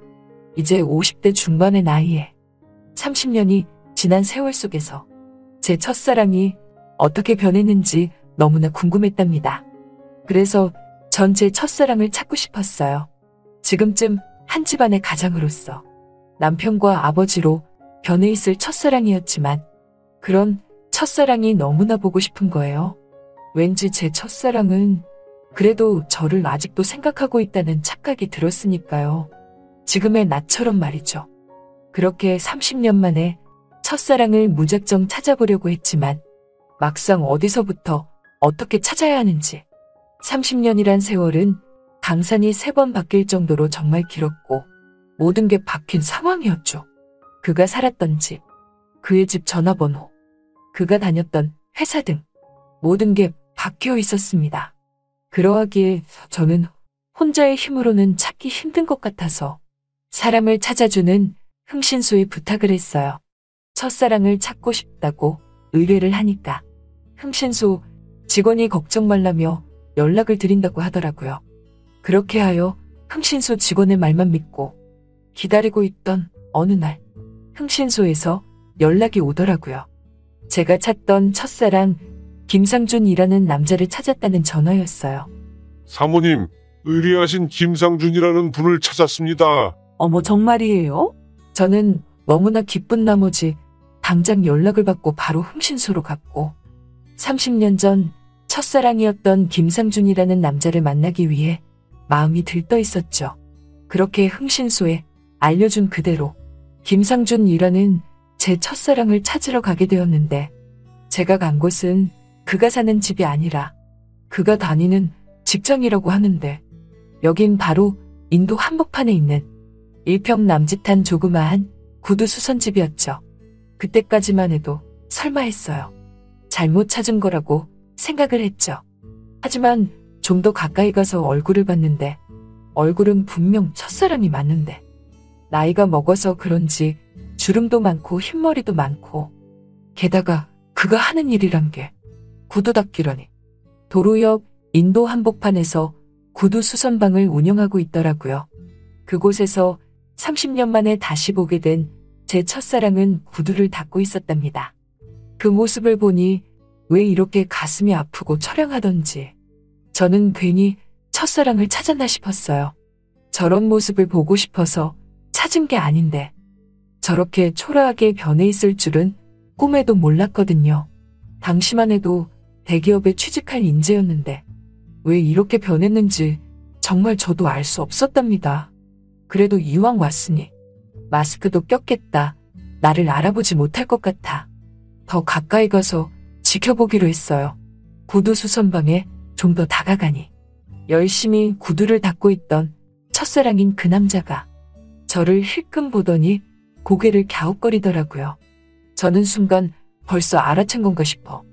이제 50대 중반의 나이에 30년이 지난 세월 속에서 제 첫사랑이 어떻게 변했는지 너무나 궁금했답니다. 그래서 전 제 첫사랑을 찾고 싶었어요. 지금쯤 한 집안의 가장으로서 남편과 아버지로 변해 있을 첫사랑이었지만 그런 첫사랑이 너무나 보고 싶은 거예요. 왠지 제 첫사랑은 그래도 저를 아직도 생각하고 있다는 착각이 들었으니까요. 지금의 나처럼 말이죠. 그렇게 30년 만에 첫사랑을 무작정 찾아보려고 했지만 막상 어디서부터 어떻게 찾아야 하는지 30년이란 세월은 강산이 3번 바뀔 정도로 정말 길었고 모든 게 바뀐 상황이었죠. 그가 살았던 집, 그의 집 전화번호, 그가 다녔던 회사 등 모든 게 바뀌어 있었습니다. 그러하기에 저는 혼자의 힘으로는 찾기 힘든 것 같아서 사람을 찾아주는 흥신소에 부탁을 했어요. 첫사랑을 찾고 싶다고 의뢰를 하니까 흥신소 직원이 걱정 말라며 연락을 드린다고 하더라고요. 그렇게 하여 흥신소 직원의 말만 믿고 기다리고 있던 어느 날 흥신소에서 연락이 오더라고요. 제가 찾던 첫사랑 김상준이라는 남자를 찾았다는 전화였어요. 사모님, 의리하신 김상준이라는 분을 찾았습니다. 어머, 정말이에요? 저는 너무나 기쁜 나머지 당장 연락을 받고 바로 흥신소로 갔고 30년 전 첫사랑이었던 김상준이라는 남자를 만나기 위해 마음이 들떠 있었죠. 그렇게 흥신소에 알려준 그대로 김상준이라는 제 첫사랑을 찾으러 가게 되었는데 제가 간 곳은 그가 사는 집이 아니라 그가 다니는 직장이라고 하는데 여긴 바로 인도 한복판에 있는 일평 남짓한 조그마한 구두 수선집이었죠. 그때까지만 해도 설마 했어요. 잘못 찾은 거라고 생각을 했죠. 하지만 좀 더 가까이 가서 얼굴을 봤는데 얼굴은 분명 첫사랑이 맞는데 나이가 먹어서 그런지 주름도 많고 흰머리도 많고 게다가 그가 하는 일이란 게 구두 닦기라니. 도로 옆 인도 한복판에서 구두 수선방을 운영하고 있더라고요. 그곳에서 30년 만에 다시 보게 된 제 첫사랑은 구두를 닦고 있었답니다. 그 모습을 보니 왜 이렇게 가슴이 아프고 처량하던지 저는 괜히 첫사랑을 찾았나 싶었어요. 저런 모습을 보고 싶어서 찾은 게 아닌데 저렇게 초라하게 변해 있을 줄은 꿈에도 몰랐거든요. 당시만 해도 대기업에 취직할 인재였는데 왜 이렇게 변했는지 정말 저도 알 수 없었답니다. 그래도 이왕 왔으니 마스크도 꼈겠다. 나를 알아보지 못할 것 같아. 더 가까이 가서 지켜보기로 했어요. 구두 수선방에 좀 더 다가가니 열심히 구두를 닦고 있던 첫사랑인 그 남자가 저를 힐끔 보더니 고개를 갸웃거리더라고요. 저는 순간 벌써 알아챈 건가 싶어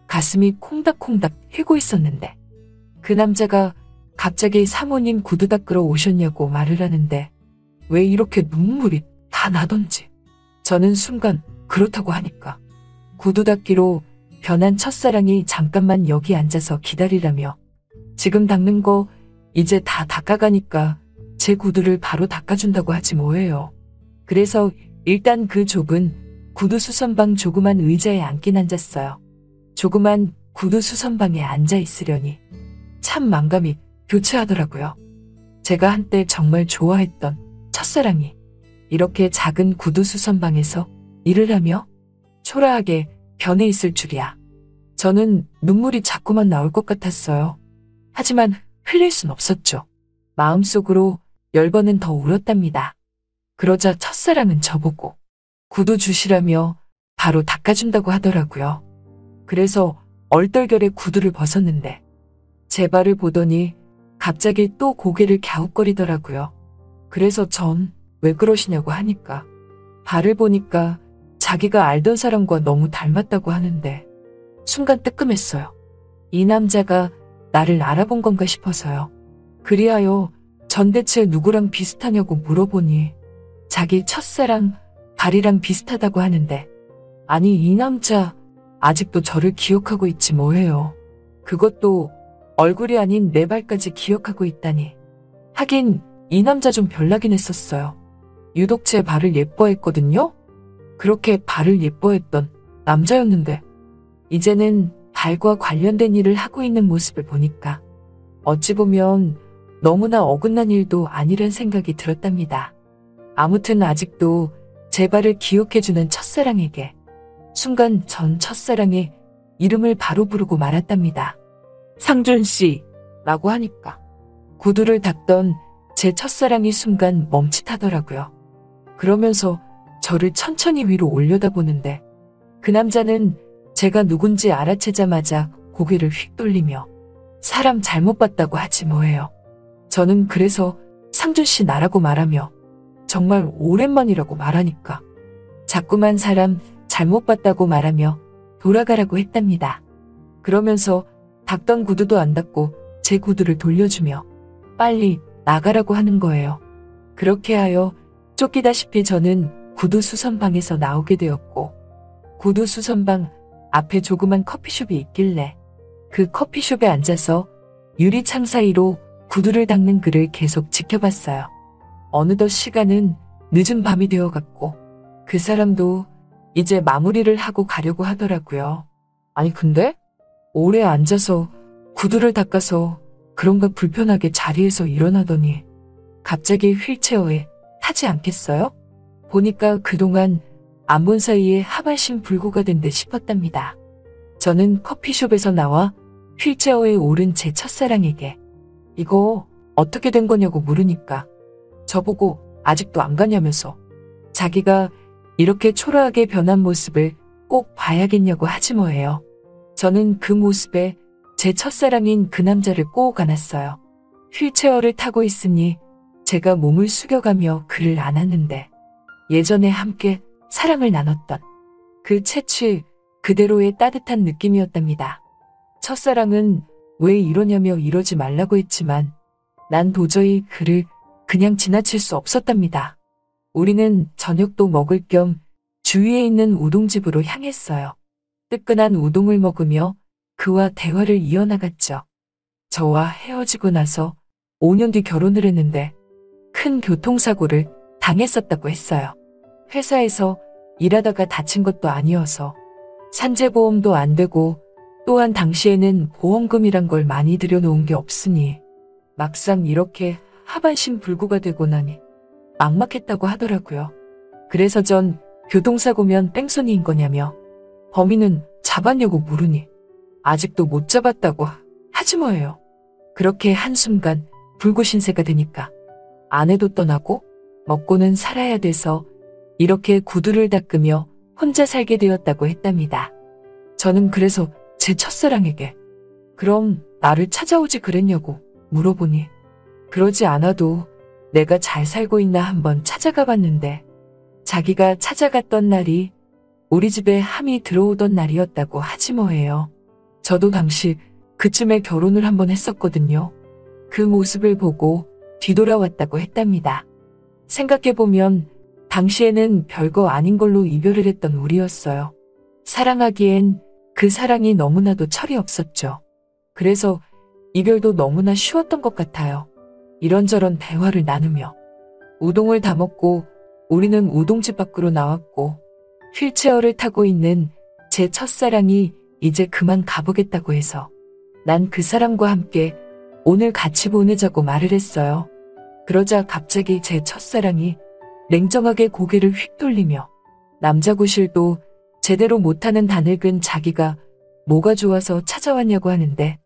가슴이 콩닥콩닥 휘고 있었는데 그 남자가 갑자기 사모님 구두 닦으러 오셨냐고 말을 하는데 왜 이렇게 눈물이 다 나던지 저는 순간 그렇다고 하니까 구두 닦기로 변한 첫사랑이 잠깐만 여기 앉아서 기다리라며 지금 닦는 거 이제 다 닦아가니까 제 구두를 바로 닦아준다고 하지 뭐예요. 그래서 일단 그 좁은 구두 수선방 조그만 의자에 앉긴 앉았어요. 조그만 구두 수선방에 앉아 있으려니 참 만감이 교차하더라고요. 제가 한때 정말 좋아했던 첫사랑이 이렇게 작은 구두 수선방에서 일을 하며 초라하게 변해 있을 줄이야. 저는 눈물이 자꾸만 나올 것 같았어요. 하지만 흘릴 순 없었죠. 마음속으로 10번은 더 울었답니다. 그러자 첫사랑은 저보고 구두 주시라며 바로 닦아준다고 하더라고요. 그래서 얼떨결에 구두를 벗었는데 제 발을 보더니 갑자기 또 고개를 갸웃거리더라고요. 그래서 전 왜 그러시냐고 하니까 발을 보니까 자기가 알던 사람과 너무 닮았다고 하는데 순간 뜨끔했어요. 이 남자가 나를 알아본 건가 싶어서요. 그리하여 전 대체 누구랑 비슷하냐고 물어보니 자기 첫사랑 발이랑 비슷하다고 하는데 아니 이 남자 아직도 저를 기억하고 있지 뭐예요. 그것도 얼굴이 아닌 내 발까지 기억하고 있다니. 하긴 이 남자 좀 별나긴 했었어요. 유독 제 발을 예뻐했거든요. 그렇게 발을 예뻐했던 남자였는데 이제는 발과 관련된 일을 하고 있는 모습을 보니까 어찌 보면 너무나 어긋난 일도 아니란 생각이 들었답니다. 아무튼 아직도 제 발을 기억해주는 첫사랑에게 순간 전 첫사랑의 이름을 바로 부르고 말았답니다. 상준 씨 라고 하니까 구두를 닦던 제 첫사랑이 순간 멈칫하더라고요. 그러면서 저를 천천히 위로 올려다보는데 그 남자는 제가 누군지 알아채자마자 고개를 휙 돌리며 사람 잘못 봤다고 하지 뭐예요. 저는 그래서 상준 씨 나라고 말하며 정말 오랜만이라고 말하니까 자꾸만 사람 잘못 봤다고 말하며 돌아가라고 했답니다. 그러면서 닦던 구두도 안 닦고 제 구두를 돌려주며 빨리 나가라고 하는 거예요. 그렇게 하여 쫓기다시피 저는 구두 수선방에서 나오게 되었고 구두 수선방 앞에 조그만 커피숍이 있길래 그 커피숍에 앉아서 유리창 사이로 구두를 닦는 그를 계속 지켜봤어요. 어느덧 시간은 늦은 밤이 되어갔고 그 사람도 이제 마무리를 하고 가려고 하더라고요. 아니 근데 오래 앉아서 구두를 닦아서 그런가 불편하게 자리에서 일어나더니 갑자기 휠체어에 타지 않겠어요? 보니까 그동안 안 본 사이에 하반신 불구가 된 듯 싶었답니다. 저는 커피숍에서 나와 휠체어에 오른 제 첫사랑에게 이거 어떻게 된 거냐고 물으니까 저보고 아직도 안 가냐면서 자기가 이렇게 초라하게 변한 모습을 꼭 봐야겠냐고 하지 뭐예요. 저는 그 모습에 제 첫사랑인 그 남자를 꼭 안았어요. 휠체어를 타고 있으니 제가 몸을 숙여가며 그를 안았는데 예전에 함께 사랑을 나눴던 그 채취 그대로의 따뜻한 느낌이었답니다. 첫사랑은 왜 이러냐며 이러지 말라고 했지만 난 도저히 그를 그냥 지나칠 수 없었답니다. 우리는 저녁도 먹을 겸 주위에 있는 우동집으로 향했어요. 뜨끈한 우동을 먹으며 그와 대화를 이어나갔죠. 저와 헤어지고 나서 5년 뒤 결혼을 했는데 큰 교통사고를 당했었다고 했어요. 회사에서 일하다가 다친 것도 아니어서 산재보험도 안 되고 또한 당시에는 보험금이란 걸 많이 들여놓은 게 없으니 막상 이렇게 하반신 불구가 되고 나니 막막했다고 하더라고요. 그래서 전 교통사고면 뺑소니인 거냐며 범인은 잡았냐고 물으니 아직도 못 잡았다고 하지 뭐예요. 그렇게 한순간 불구신세가 되니까 아내도 떠나고 먹고는 살아야 돼서 이렇게 구두를 닦으며 혼자 살게 되었다고 했답니다. 저는 그래서 제 첫사랑에게 그럼 나를 찾아오지 그랬냐고 물어보니 그러지 않아도 내가 잘 살고 있나 한번 찾아가 봤는데 자기가 찾아갔던 날이 우리 집에 함이 들어오던 날이었다고 하지 뭐예요. 저도 당시 그쯤에 결혼을 한번 했었거든요. 그 모습을 보고 뒤돌아왔다고 했답니다. 생각해보면 당시에는 별거 아닌 걸로 이별을 했던 우리였어요. 사랑하기엔 그 사랑이 너무나도 철이 없었죠. 그래서 이별도 너무나 쉬웠던 것 같아요. 이런저런 대화를 나누며 우동을 다 먹고 우리는 우동집 밖으로 나왔고 휠체어를 타고 있는 제 첫사랑이 이제 그만 가보겠다고 해서 난 그 사람과 함께 오늘 같이 보내자고 말을 했어요. 그러자 갑자기 제 첫사랑이 냉정하게 고개를 휙 돌리며 남자 구실도 제대로 못하는 다늙은 자기가 뭐가 좋아서 찾아왔냐고 하는데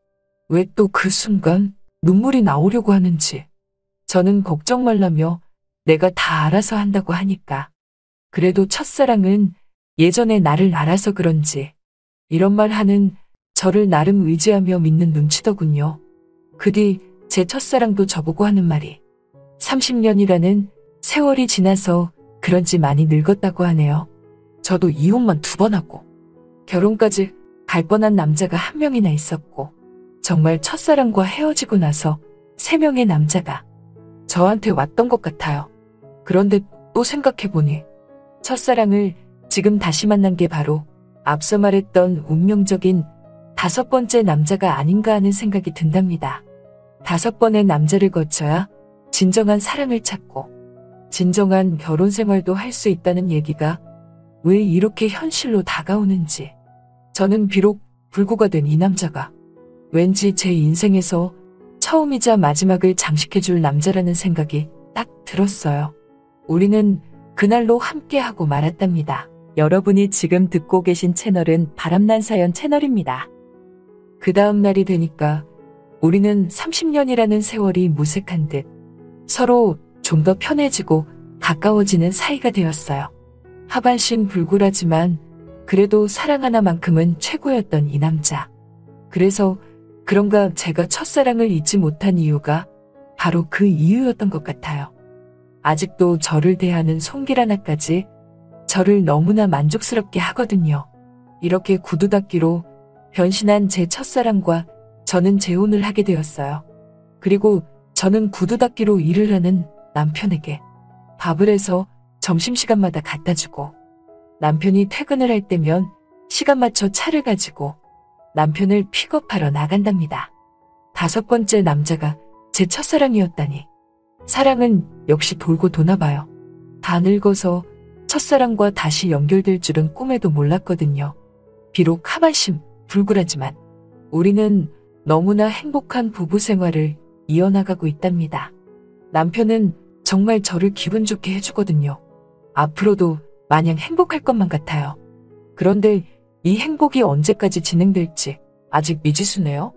왜 또 그 순간 눈물이 나오려고 하는지 저는 걱정 말라며 내가 다 알아서 한다고 하니까 그래도 첫사랑은 예전에 나를 알아서 그런지 이런 말 하는 저를 나름 의지하며 믿는 눈치더군요. 그 뒤 제 첫사랑도 저보고 하는 말이 30년이라는 세월이 지나서 그런지 많이 늙었다고 하네요. 저도 이혼만 2번 하고 결혼까지 갈 뻔한 남자가 1명이나 있었고 정말 첫사랑과 헤어지고 나서 3명의 남자가 저한테 왔던 것 같아요. 그런데 또 생각해보니 첫사랑을 지금 다시 만난 게 바로 앞서 말했던 운명적인 5번째 남자가 아닌가 하는 생각이 든답니다. 5번의 남자를 거쳐야 진정한 사랑을 찾고 진정한 결혼 생활도 할 수 있다는 얘기가 왜 이렇게 현실로 다가오는지 저는 비록 불구가 된 이 남자가 왠지 제 인생에서 처음이자 마지막을 장식해줄 남자라는 생각이 딱 들었어요. 우리는 그날로 함께하고 말았답니다. 여러분이 지금 듣고 계신 채널은 바람난 사연 채널입니다. 그 다음 날이 되니까 우리는 30년이라는 세월이 무색한 듯 서로 좀 더 편해지고 가까워지는 사이가 되었어요. 하반신 불굴하지만 그래도 사랑 하나만큼은 최고였던 이 남자. 그래서 그런가 제가 첫사랑을 잊지 못한 이유가 바로 그 이유였던 것 같아요. 아직도 저를 대하는 손길 하나까지 저를 너무나 만족스럽게 하거든요. 이렇게 구두 닦기로 변신한 제 첫사랑과 저는 재혼을 하게 되었어요. 그리고 저는 구두 닦기로 일을 하는 남편에게 밥을 해서 점심시간마다 갖다 주고 남편이 퇴근을 할 때면 시간 맞춰 차를 가지고 남편을 픽업하러 나간답니다. 5번째 남자가 제 첫사랑이었다니. 사랑은 역시 돌고 도나 봐요. 다 늙어서 첫사랑과 다시 연결될 줄은 꿈에도 몰랐거든요. 비록 하반신 불굴하지만 우리는 너무나 행복한 부부 생활을 이어나가고 있답니다. 남편은 정말 저를 기분 좋게 해주거든요. 앞으로도 마냥 행복할 것만 같아요. 그런데 이 행복이 언제까지 진행될지 아직 미지수네요.